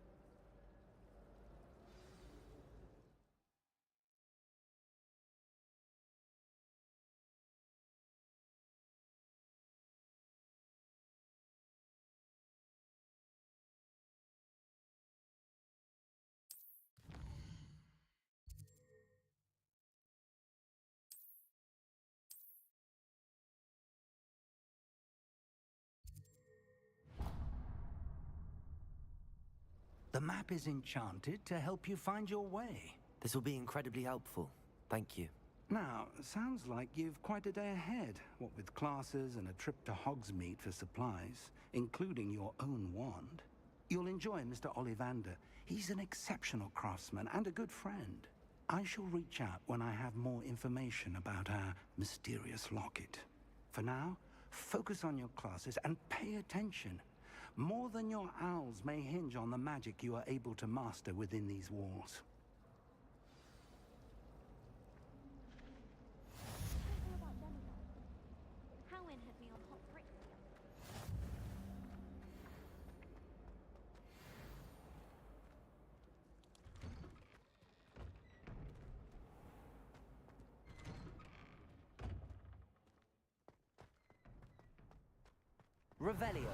The map is enchanted to help you find your way. This will be incredibly helpful. Thank you. Now, sounds like you've quite a day ahead, what with classes and a trip to Hogsmeade for supplies, including your own wand. You'll enjoy Mr. Ollivander. He's an exceptional craftsman and a good friend. I shall reach out when I have more information about our mysterious locket. For now, focus on your classes and pay attention. More than your owls may hinge on the magic you are able to master within these walls. Howin had me on hot bricks the other Revelio.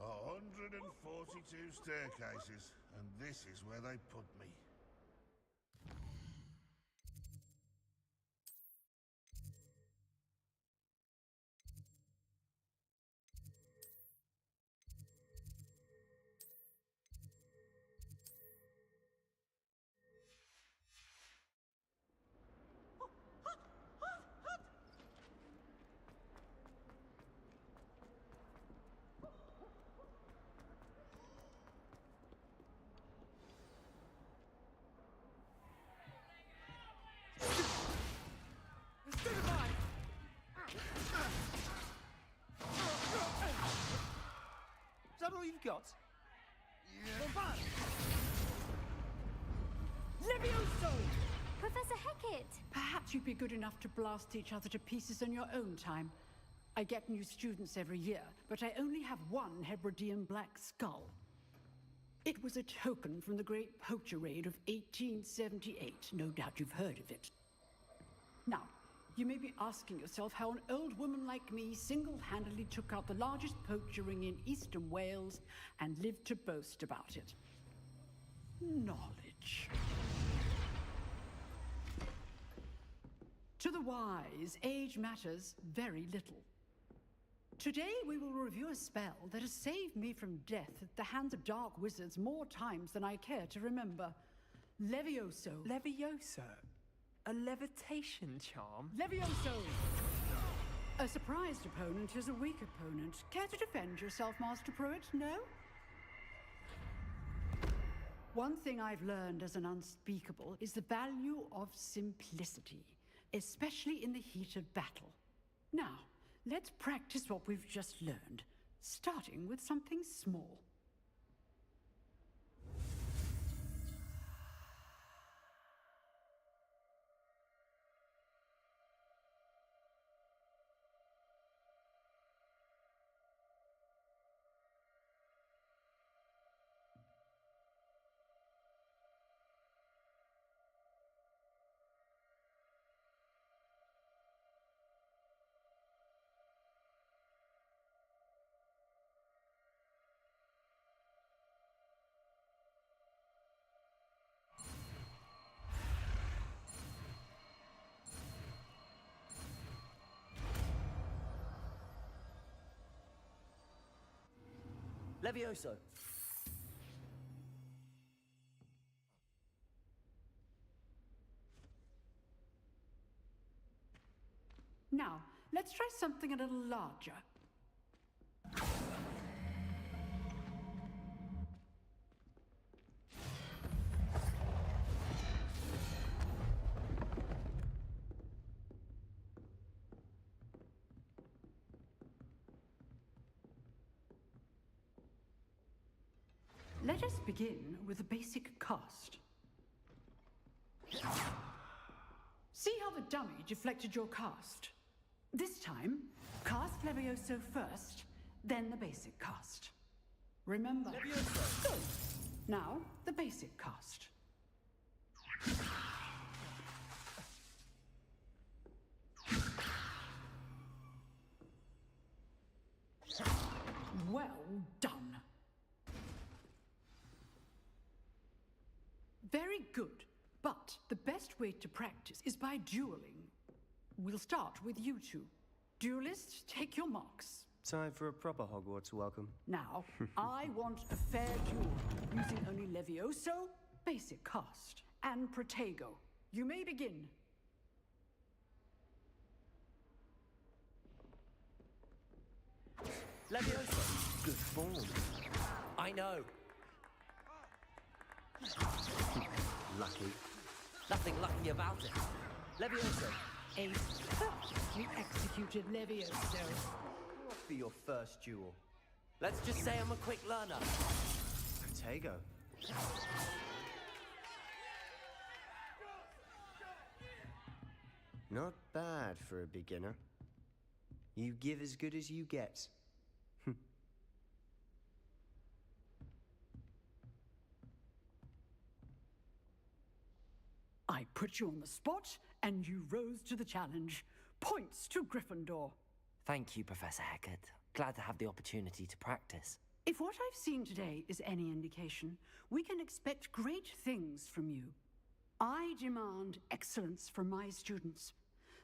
A 142 staircases, and this is where they put me. Is that all you've got? Levioso! Professor Hecat! Perhaps you'd be good enough to blast each other to pieces on your own time. I get new students every year, but I only have one Hebridean black skull. It was a token from the Great Poacher Raid of 1878. No doubt you've heard of it. Now, you may be asking yourself how an old woman like me single-handedly took out the largest poacher ring in eastern Wales and lived to boast about it. Knowledge. To the wise, age matters very little. Today we will review a spell that has saved me from death at the hands of dark wizards more times than I care to remember. Levioso. Levioso? A levitation charm? Levioso! A surprised opponent is a weak opponent. Care to defend yourself, Master Pruitt? No? One thing I've learned as an unspeakable is the value of simplicity, especially in the heat of battle. Now, let's practice what we've just learned, starting with something small. Levioso. Now, let's try something a little larger. Let us begin with a basic cast. See how the dummy deflected your cast? This time, cast Levioso first, then the basic cast. Remember. Levioso. Good. Now, the basic cast. Well done. Very good. But the best way to practice is by dueling. We'll start with you two. Duelists, take your marks. Time for a proper Hogwarts welcome. Now, I want a fair duel, using only Levioso, basic cast, and Protego. You may begin. Levioso, good form. I know. Lucky. Nothing lucky about it. Levioso. A perfectly executed Levioso. What for your first duel? Let's just say I'm a quick learner. Protego. Not bad for a beginner. You give as good as you get. I put you on the spot, and you rose to the challenge. Points to Gryffindor. Thank you, Professor Hecat. Glad to have the opportunity to practice. If what I've seen today is any indication, we can expect great things from you. I demand excellence from my students.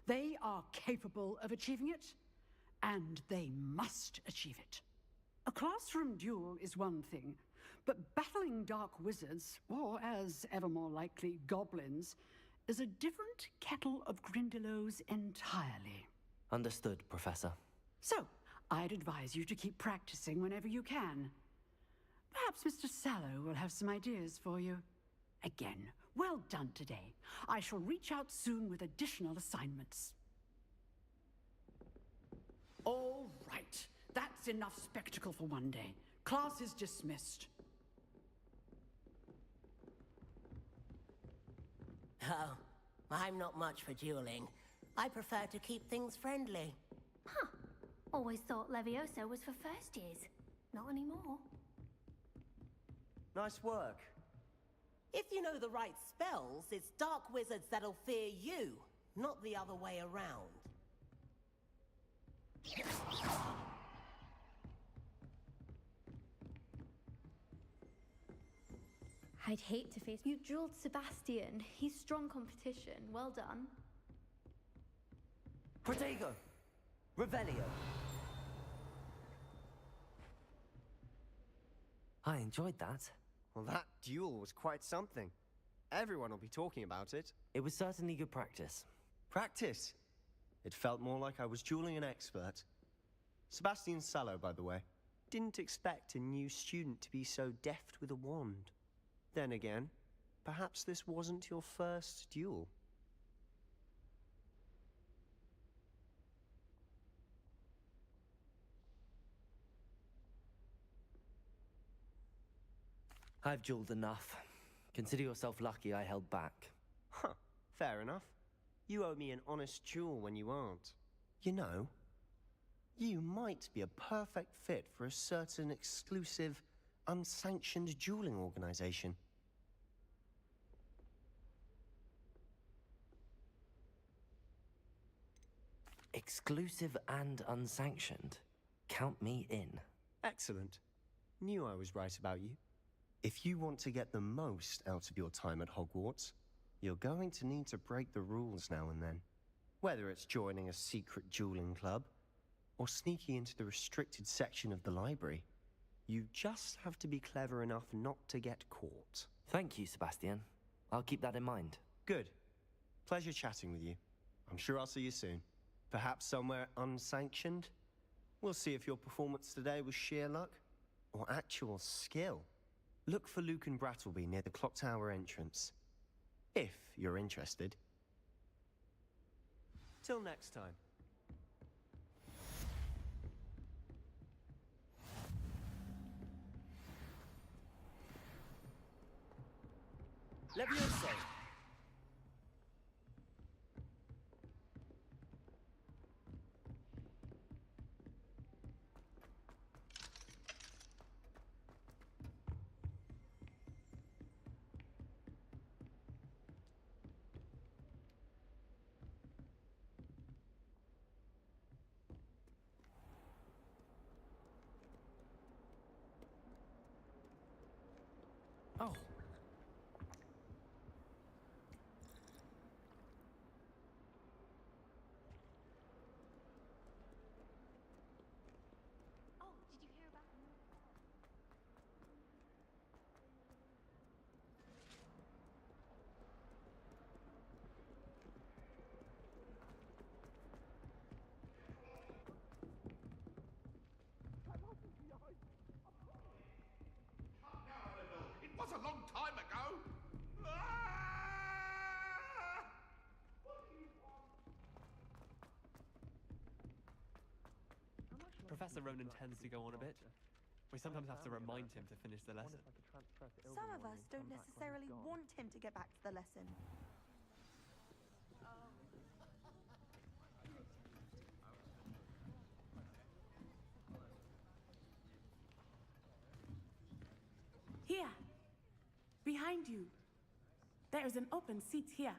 They are capable of achieving it, and they must achieve it. A classroom duel is one thing, but battling dark wizards, or as ever more likely, goblins, is a different kettle of Grindylows entirely. Understood, Professor. So, I'd advise you to keep practicing whenever you can. Perhaps Mr. Sallow will have some ideas for you. Again, well done today. I shall reach out soon with additional assignments. All right. That's enough spectacle for one day. Class is dismissed. Oh, I'm not much for dueling. I prefer to keep things friendly. Huh. Always thought Levioso was for first years. Not anymore. Nice work. If you know the right spells, it's dark wizards that'll fear you, not the other way around. I'd hate to face... You drilled Sebastian. He's strong competition. Well done. Protego! Revelio! I enjoyed that. Well, that duel was quite something. Everyone will be talking about it. It was certainly good practice. Practice? It felt more like I was dueling an expert. Sebastian Sallow, by the way. Didn't expect a new student to be so deft with a wand. Then again, perhaps this wasn't your first duel. I've dueled enough. Consider yourself lucky I held back. Huh, fair enough. You owe me an honest duel when you aren't. You know, you might be a perfect fit for a certain exclusive, unsanctioned dueling organization. Exclusive and unsanctioned. Count me in. Excellent. Knew I was right about you. If you want to get the most out of your time at Hogwarts, you're going to need to break the rules now and then. Whether it's joining a secret dueling club, or sneaking into the restricted section of the library, you just have to be clever enough not to get caught. Thank you, Sebastian. I'll keep that in mind. Good. Pleasure chatting with you. I'm sure I'll see you soon. Perhaps somewhere unsanctioned? We'll see if your performance today was sheer luck, or actual skill. Look for Luke and Brattleby near the clock tower entrance. If you're interested. Till next time. Levioso! Oh. Oh, did you hear about It was a long time ago. Professor Ronan tends to go on a bit. We sometimes have to remind him to finish the lesson. Some of us don't necessarily want him to get back to the lesson. Here. Behind you. There is an open seat here.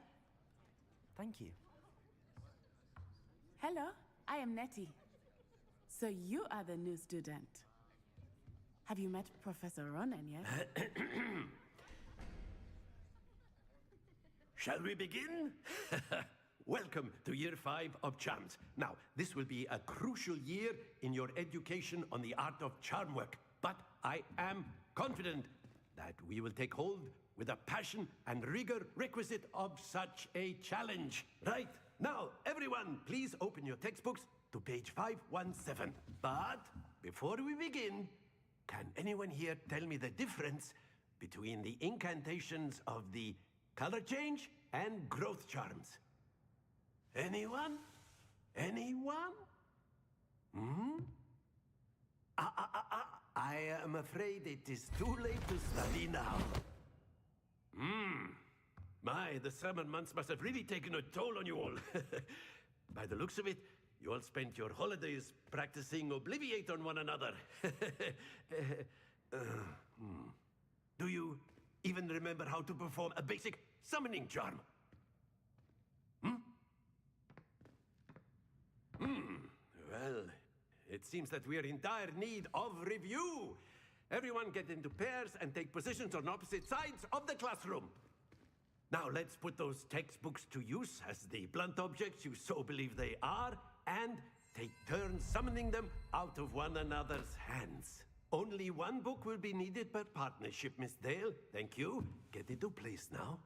Thank you. Hello, I am Nettie. So you are the new student. Have you met Professor Ronan yet? Shall we begin? Welcome to Year 5 of Charms. Now, this will be a crucial year in your education on the art of charm work, but I am confident that we will take hold with the passion and rigor requisite of such a challenge. Right, now, everyone, please open your textbooks to page 517. But before we begin, can anyone here tell me the difference between the incantations of the color change and growth charms? Anyone? Anyone? Hmm? I am afraid it is too late to study now. The summer months must have really taken a toll on you all. By the looks of it, you all spent your holidays practicing Obliviate on one another. Do you even remember how to perform a basic summoning charm? Well, it seems that we are in dire need of review. Everyone get into pairs and take positions on opposite sides of the classroom. Now let's put those textbooks to use as the blunt objects you so believe they are, and take turns summoning them out of one another's hands. Only one book will be needed per partnership, Miss Dale. Thank you. Get into place now.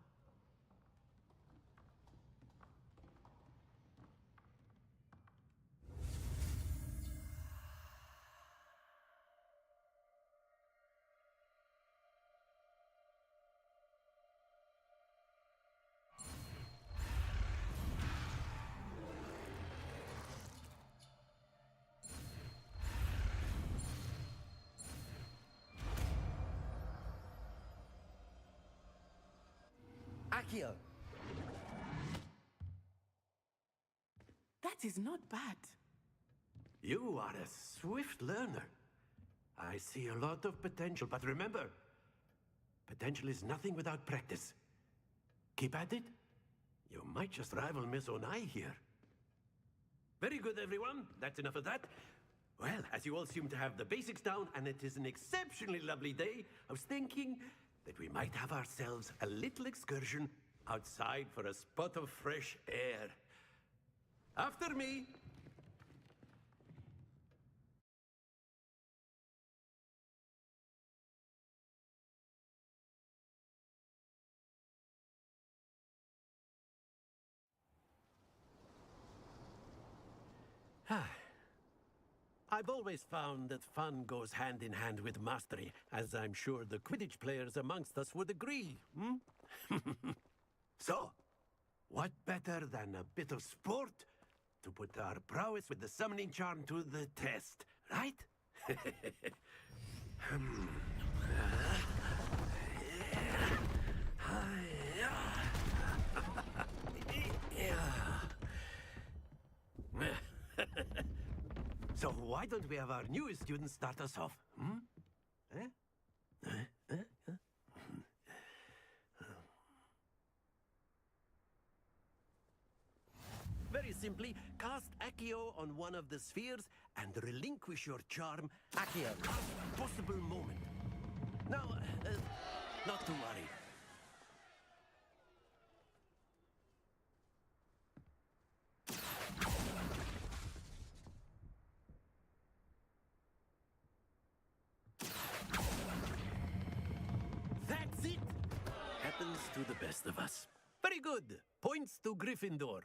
Accio. That is not bad. You are a swift learner. I see a lot of potential, but remember, potential is nothing without practice. Keep at it. You might just rival Miss Onai here. Very good, everyone. That's enough of that. Well, as you all seem to have the basics down, and it is an exceptionally lovely day, I was thinking that we might have ourselves a little excursion outside for a spot of fresh air. After me. I've always found that fun goes hand in hand with mastery, as I'm sure the Quidditch players amongst us would agree. So, what better than a bit of sport to put our prowess with the summoning charm to the test, right? So why don't we have our newest student start us off? Very simply, cast Accio on one of the spheres and relinquish your charm Accio. Possible moment. Now, not to to the best of us. Very good. Points to Gryffindor.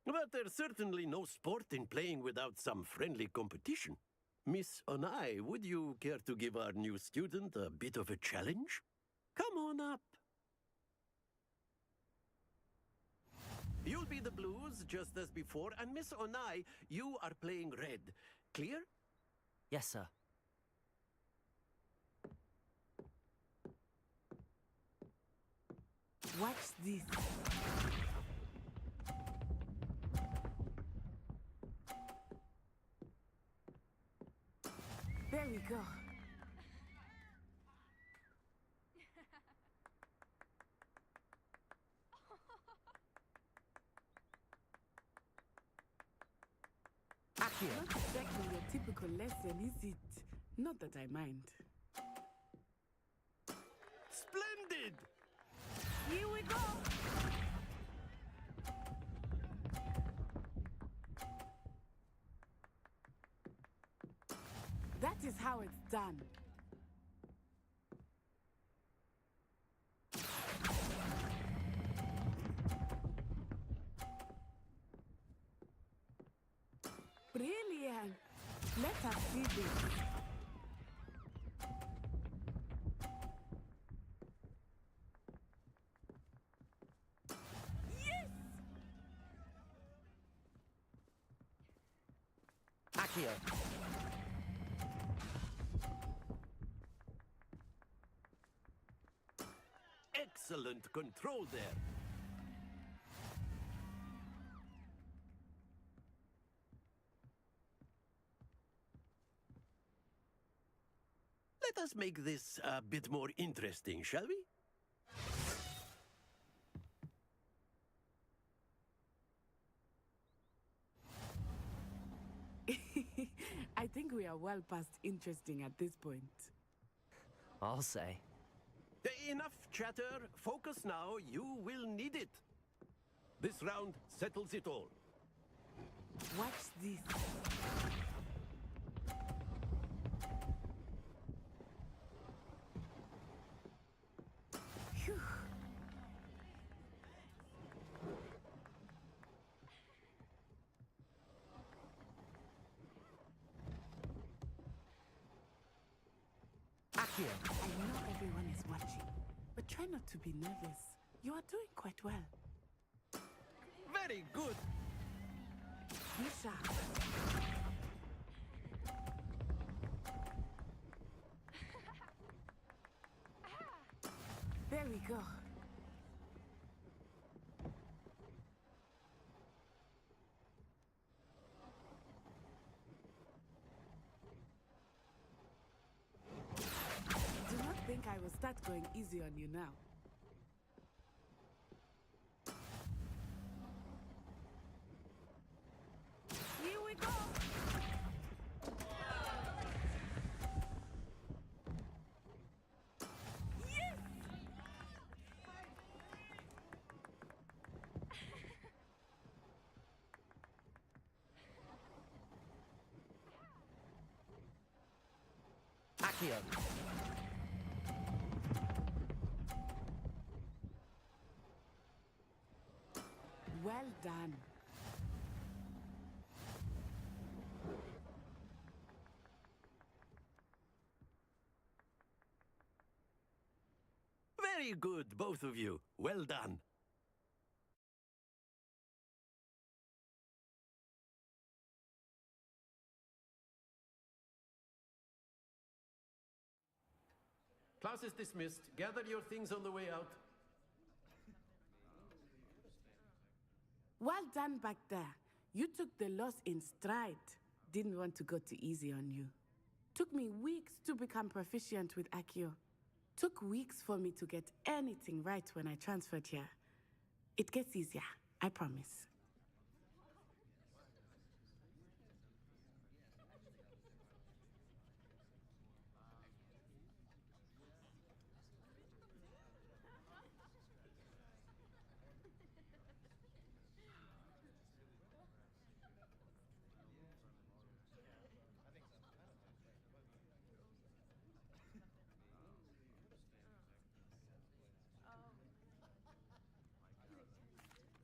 But there's certainly no sport in playing without some friendly competition. Miss Onai, would you care to give our new student a bit of a challenge? Come on up. You'll be the blues, just as before, and Miss Onai, you are playing red. Clear? Yes, sir. Watch this. There we go. Accio. Not exactly your typical lesson, is it? Not that I mind. Splendid! Here we go! That is how it's done. Brilliant! Let us see this. Accio. Excellent control there. Let us make this a bit more interesting, shall we? I think we are well past interesting at this point. I'll say. Enough chatter. Focus now. You will need it. This round settles it all. Watch this. Phew. Accio. I know everyone is watching, but try not to be nervous. You are doing quite well. Very good. Be sharp. There we go. Do not think I will start going easy on you now. Here we go! Yes! Accio. Well done. Very good, both of you. Well done. Class is dismissed. Gather your things on the way out. Well done back there. You took the loss in stride. Didn't want to go too easy on you. Took me weeks to become proficient with Accio. Took weeks for me to get anything right when I transferred here. It gets easier, I promise.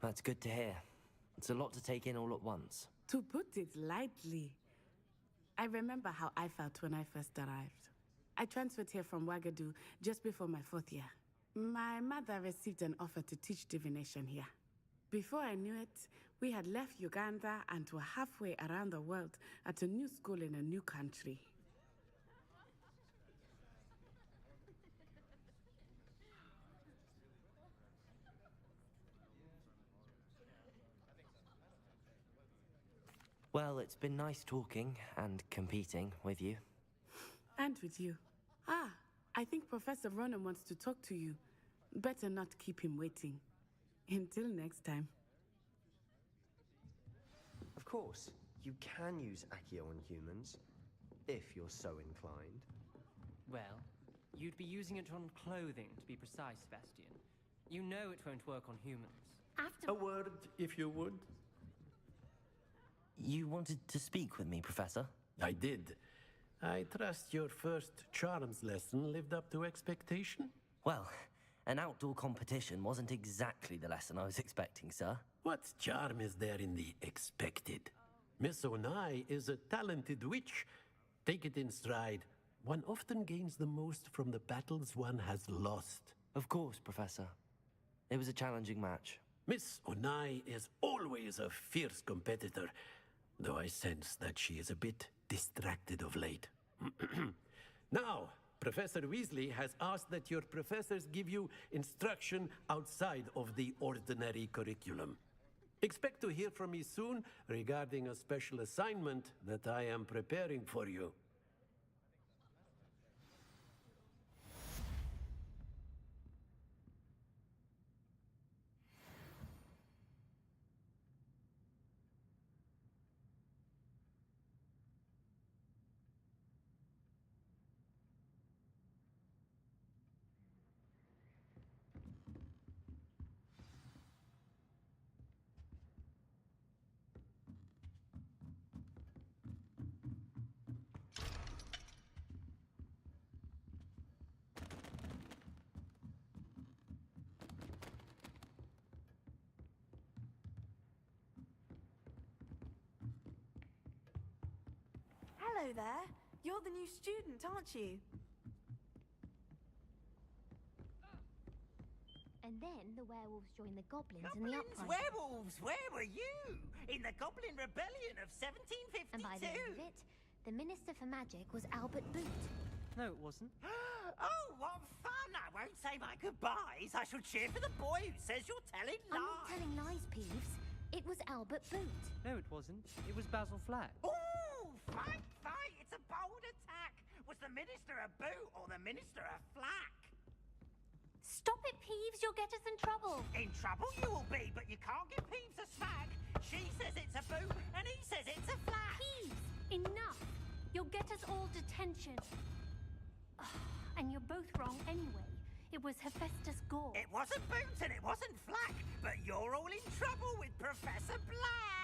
That's good to hear. It's a lot to take in all at once. To put it lightly, I remember how I felt when I first arrived. I transferred here from Wagadu just before my 4th year. My mother received an offer to teach divination here. Before I knew it, we had left Uganda and were halfway around the world at a new school in a new country. Well, it's been nice talking and competing with you. And with you. Ah, I think Professor Ronan wants to talk to you. Better not keep him waiting. Until next time. Of course, you can use Accio on humans, if you're so inclined. Well, you'd be using it on clothing, to be precise, Sebastian. You know it won't work on humans. A word, if you would. You wanted to speak with me, Professor? I did. I trust your first charms lesson lived up to expectation? Well, an outdoor competition wasn't exactly the lesson I was expecting, sir. What charm is there in the expected? Miss Onai is a talented witch. Take it in stride. One often gains the most from the battles one has lost. Of course, Professor. It was a challenging match. Miss Onai is always a fierce competitor, though I sense that she is a bit distracted of late. Now, Professor Weasley has asked that your professors give you instruction outside of the ordinary curriculum. Expect to hear from me soon regarding a special assignment that I am preparing for you. Hello there. You're the new student, aren't you? And then the werewolves joined the goblins in the Goblins, uprising. werewolves, where were you? In the Goblin Rebellion of 1752? And by the end of it, the Minister for Magic was Albert Boot. No, it wasn't. Oh, what fun! I won't say my goodbyes. I shall cheer for the boy who says you're telling lies. I'm not telling lies, Peeves. It was Albert Boot. No, it wasn't. It was Basil Flack. Ooh, fight, fight! It's a bold attack. Was the Minister a boot or the Minister a flack? Stop it, Peeves. You'll get us in trouble. In trouble you will be, but you can't give Peeves a smack. She says it's a boot, and he says it's a flack. Peeves, enough. You'll get us all detention. And you're both wrong anyway. It was Hephaestus Gore. It wasn't boot and it wasn't flack, but you're all in trouble with Professor Black.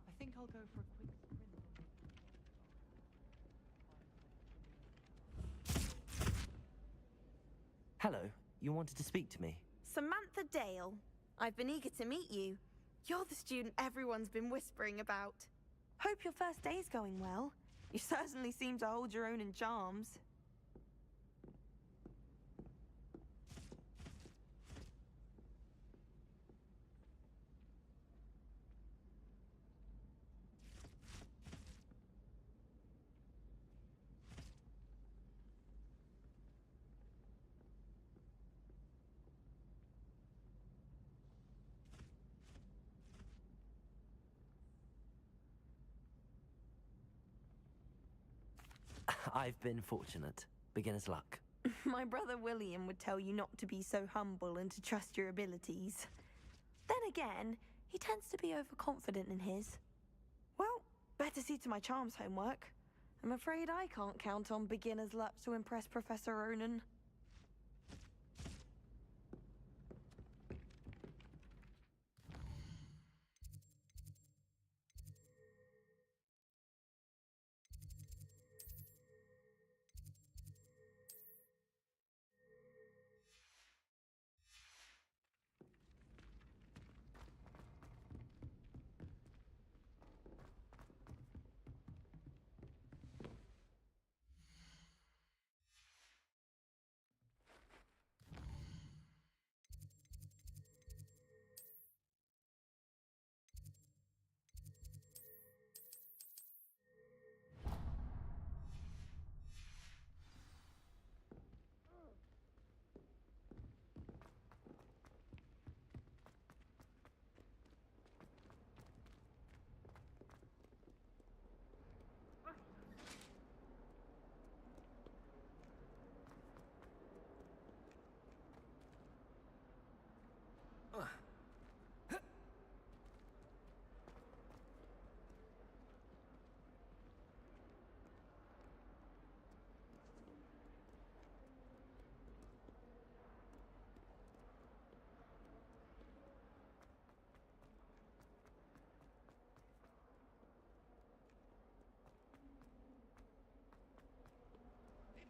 I think I'll go for a quick sprint. Hello, you wanted to speak to me? Samantha Dale. I've been eager to meet you. You're the student everyone's been whispering about. Hope your first day's going well. You certainly seem to hold your own in charms. I've been fortunate. Beginner's luck. My brother William would tell you not to be so humble and to trust your abilities. Then again, he tends to be overconfident in his. Well, better see to my charms homework. I'm afraid I can't count on beginner's luck to impress Professor Ronan.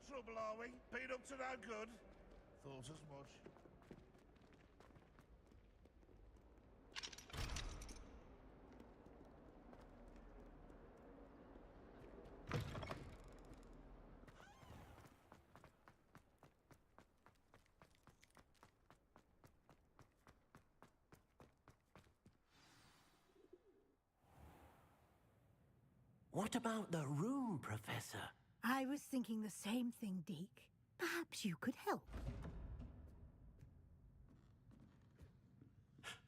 Trouble, are we? Been up to no good? Thought as much. What about the room, Professor? I was thinking the same thing, Deke. Perhaps you could help.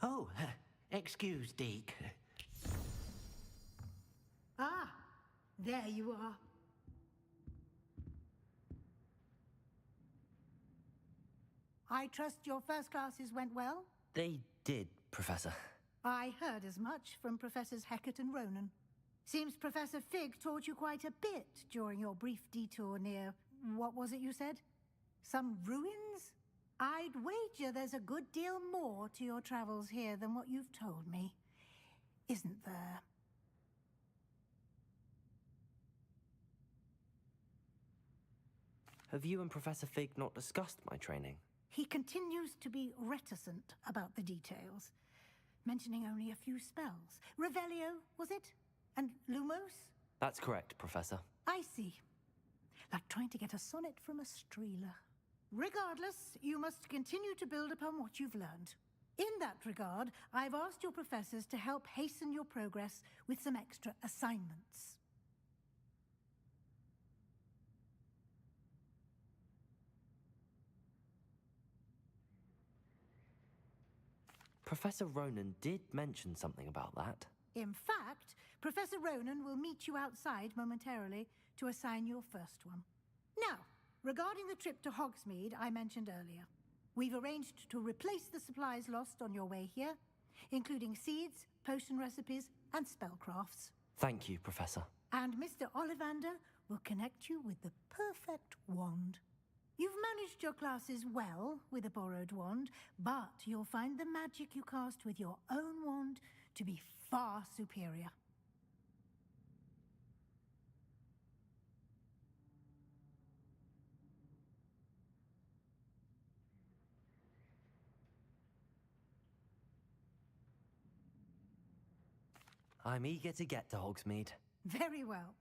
Oh, excuse, Deke. Ah, there you are. I trust your first classes went well? They did, Professor. I heard as much from Professors Hecat and Ronan. Seems Professor Fig taught you quite a bit during your brief detour near... what was it you said? Some ruins? I'd wager there's a good deal more to your travels here than what you've told me. Isn't there? Have you and Professor Fig not discussed my training? He continues to be reticent about the details, mentioning only a few spells. Revelio, was it? And Lumos? That's correct, Professor. I see. Like trying to get a sonnet from a streeler. Regardless, you must continue to build upon what you've learned. In that regard, I've asked your professors to help hasten your progress with some extra assignments. Professor Ronan did mention something about that. In fact, Professor Ronan will meet you outside momentarily to assign your first one. Now, regarding the trip to Hogsmeade I mentioned earlier, we've arranged to replace the supplies lost on your way here, including seeds, potion recipes, and spellcrafts. Thank you, Professor. And Mr. Ollivander will connect you with the perfect wand. You've managed your classes well with a borrowed wand, but you'll find the magic you cast with your own wand to be far superior. I'm eager to get to Hogsmeade. Very well.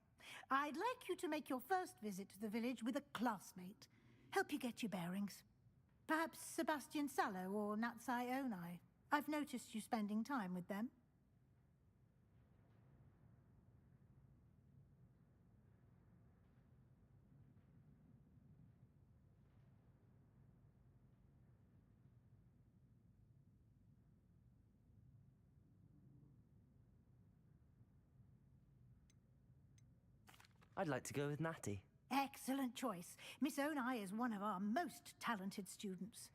I'd like you to make your first visit to the village with a classmate. Help you get your bearings. Perhaps Sebastian Sallow or Natsai Onai. I've noticed you spending time with them. I'd like to go with Natty. Excellent choice. Miss Onai is one of our most talented students.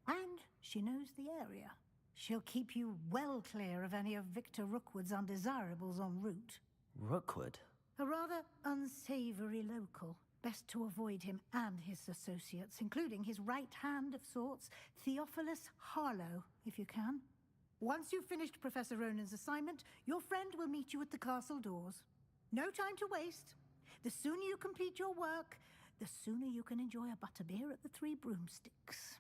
And she knows the area. She'll keep you well clear of any of Victor Rookwood's undesirables en route. Rookwood? A rather unsavory local. Best to avoid him and his associates, including his right hand of sorts, Theophilus Harlow, if you can. Once you've finished Professor Ronan's assignment, your friend will meet you at the castle doors. No time to waste. The sooner you complete your work, the sooner you can enjoy a butterbeer at the Three Broomsticks.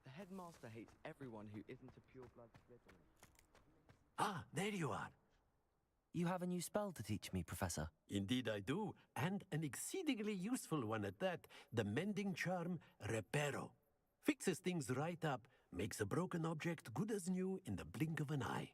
The headmaster hates everyone who isn't a pure-blood Slytherin. Ah, there you are. You have a new spell to teach me, Professor. Indeed I do, and an exceedingly useful one at that. The mending charm, Reparo. Fixes things right up, makes a broken object good as new in the blink of an eye.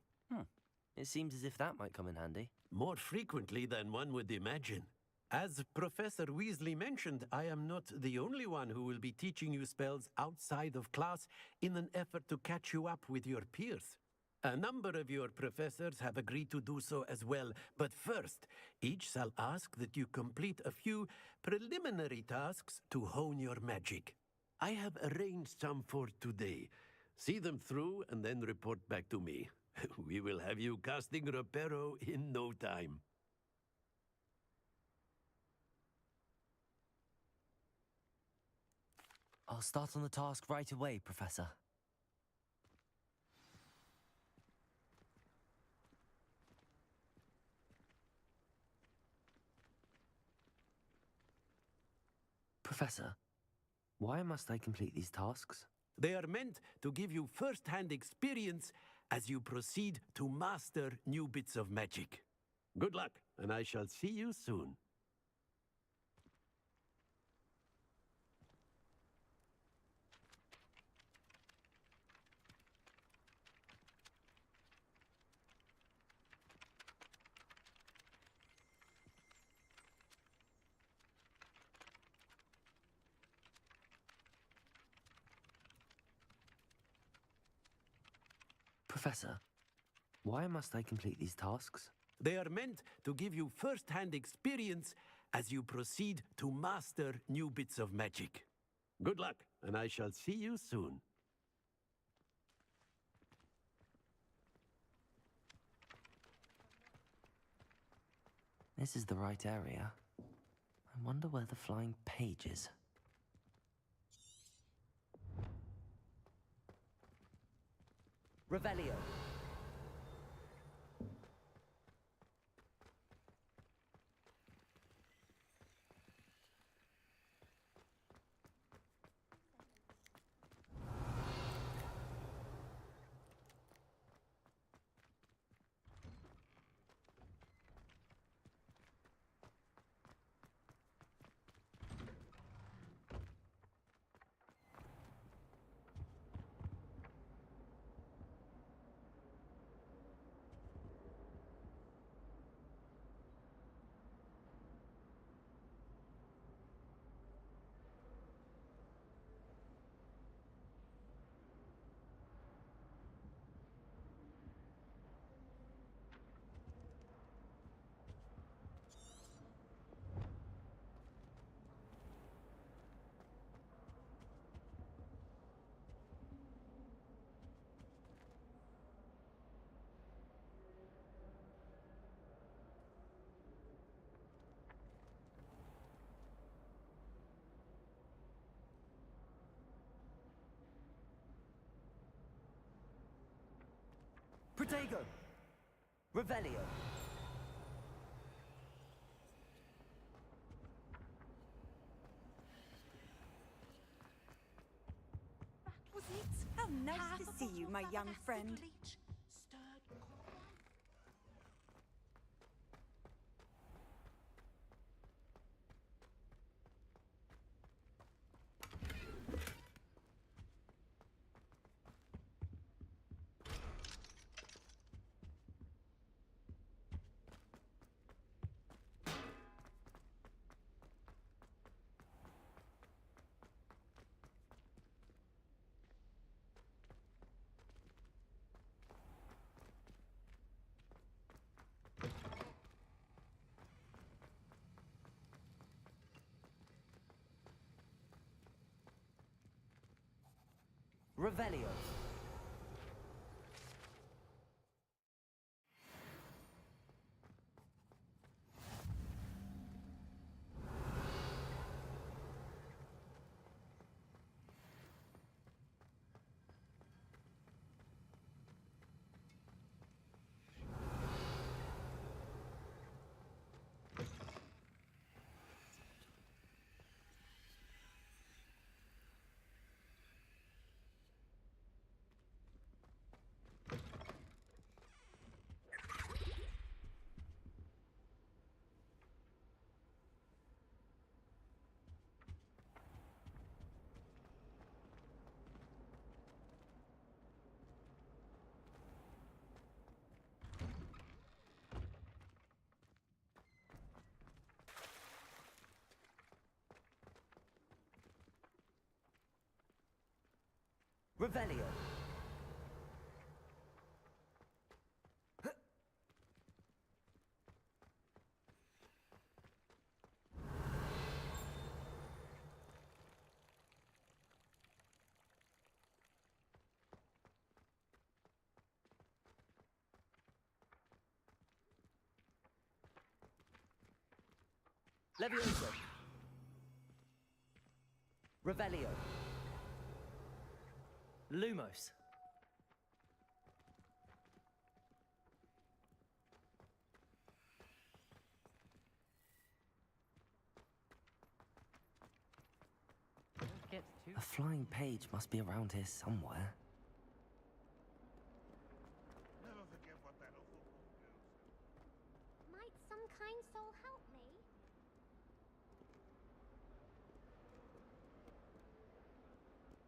It seems as if that might come in handy. More frequently than one would imagine. As Professor Weasley mentioned, I am not the only one who will be teaching you spells outside of class in an effort to catch you up with your peers. A number of your professors have agreed to do so as well, but first, each shall ask that you complete a few preliminary tasks to hone your magic. I have arranged some for today. See them through and then report back to me. We will have you casting Reparo in no time. I'll start on the task right away, Professor. Professor, why must I complete these tasks? They are meant to give you first-hand experience as you proceed to master new bits of magic. Good luck, and I shall see you soon. Professor, why must I complete these tasks? They are meant to give you first-hand experience as you proceed to master new bits of magic. Good luck, and I shall see you soon. This is the right area. I wonder where the flying page is. Revelio. Protego! Revelio! Was it? How nice to see you, my young friend. Revelio. Revelio. Levioso. Revelio. Lumos. A flying page must be around here somewhere. Never forget what that awful poor girl said. Might some kind soul help me?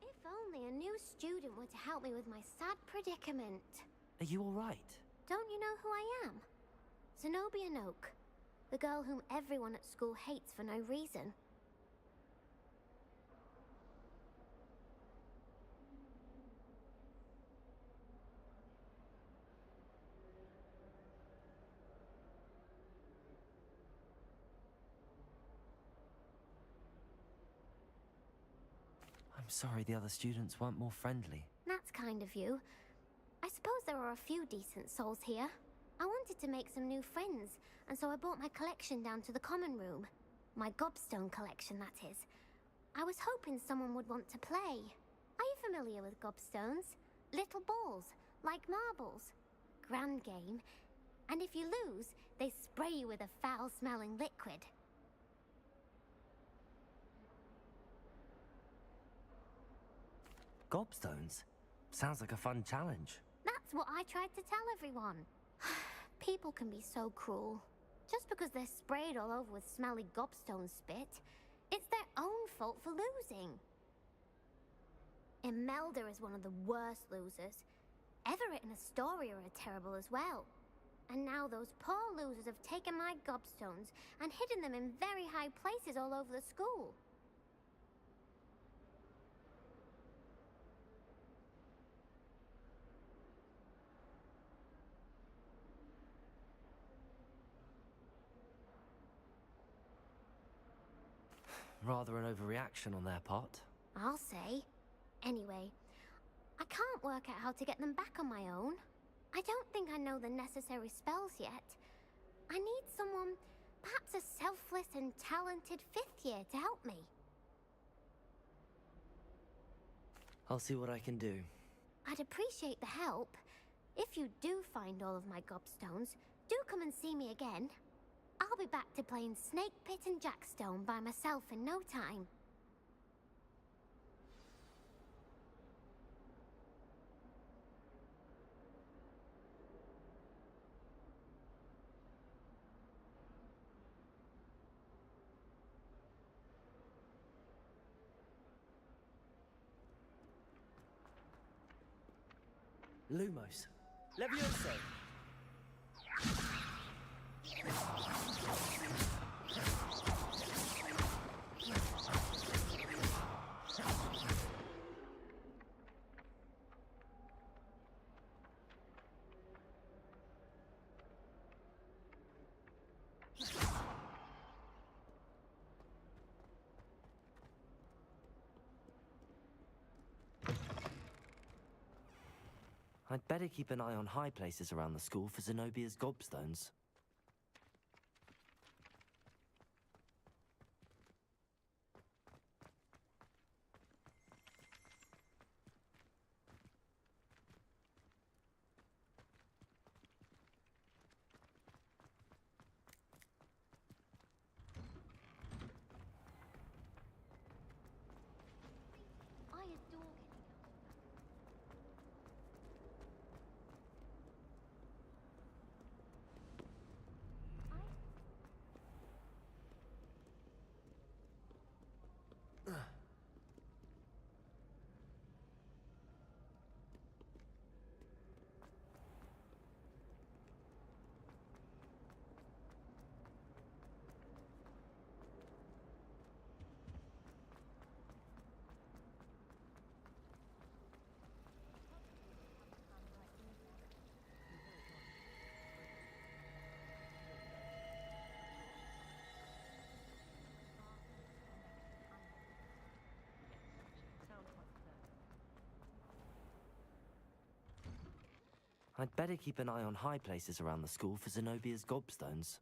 If only a new student were to help me with my sad predicament. Are you all right? Don't you know who I am? Zenobia Noak, the girl whom everyone at school hates for no reason. I'm sorry the other students weren't more friendly. That's kind of you. I suppose there are a few decent souls here. I wanted to make some new friends, and so I brought my collection down to the common room. My gobstone collection, that is. I was hoping someone would want to play. Are you familiar with gobstones? Little balls, like marbles. Grand game. And if you lose, they spray you with a foul-smelling liquid. Gobstones? Sounds like a fun challenge. That's what I tried to tell everyone. People can be so cruel. Just because they're sprayed all over with smelly gobstone spit, it's their own fault for losing. Imelda is one of the worst losers. Everett and Astoria are terrible as well. And now those poor losers have taken my gobstones and hidden them in very high places all over the school. Rather an overreaction on their part. I'll say. Anyway, I can't work out how to get them back on my own. I don't think I know the necessary spells yet. I need someone, perhaps a selfless and talented 5th year to help me. I'll see what I can do. I'd appreciate the help. If you do find all of my gobstones, do come and see me again. I'll be back to playing Snake Pit and Jackstone by myself in no time. Lumos. Levioso. I'd better keep an eye on high places around the school for Zenobia's gobstones. I adore getting I'd better keep an eye on high places around the school for Zenobia's gobstones.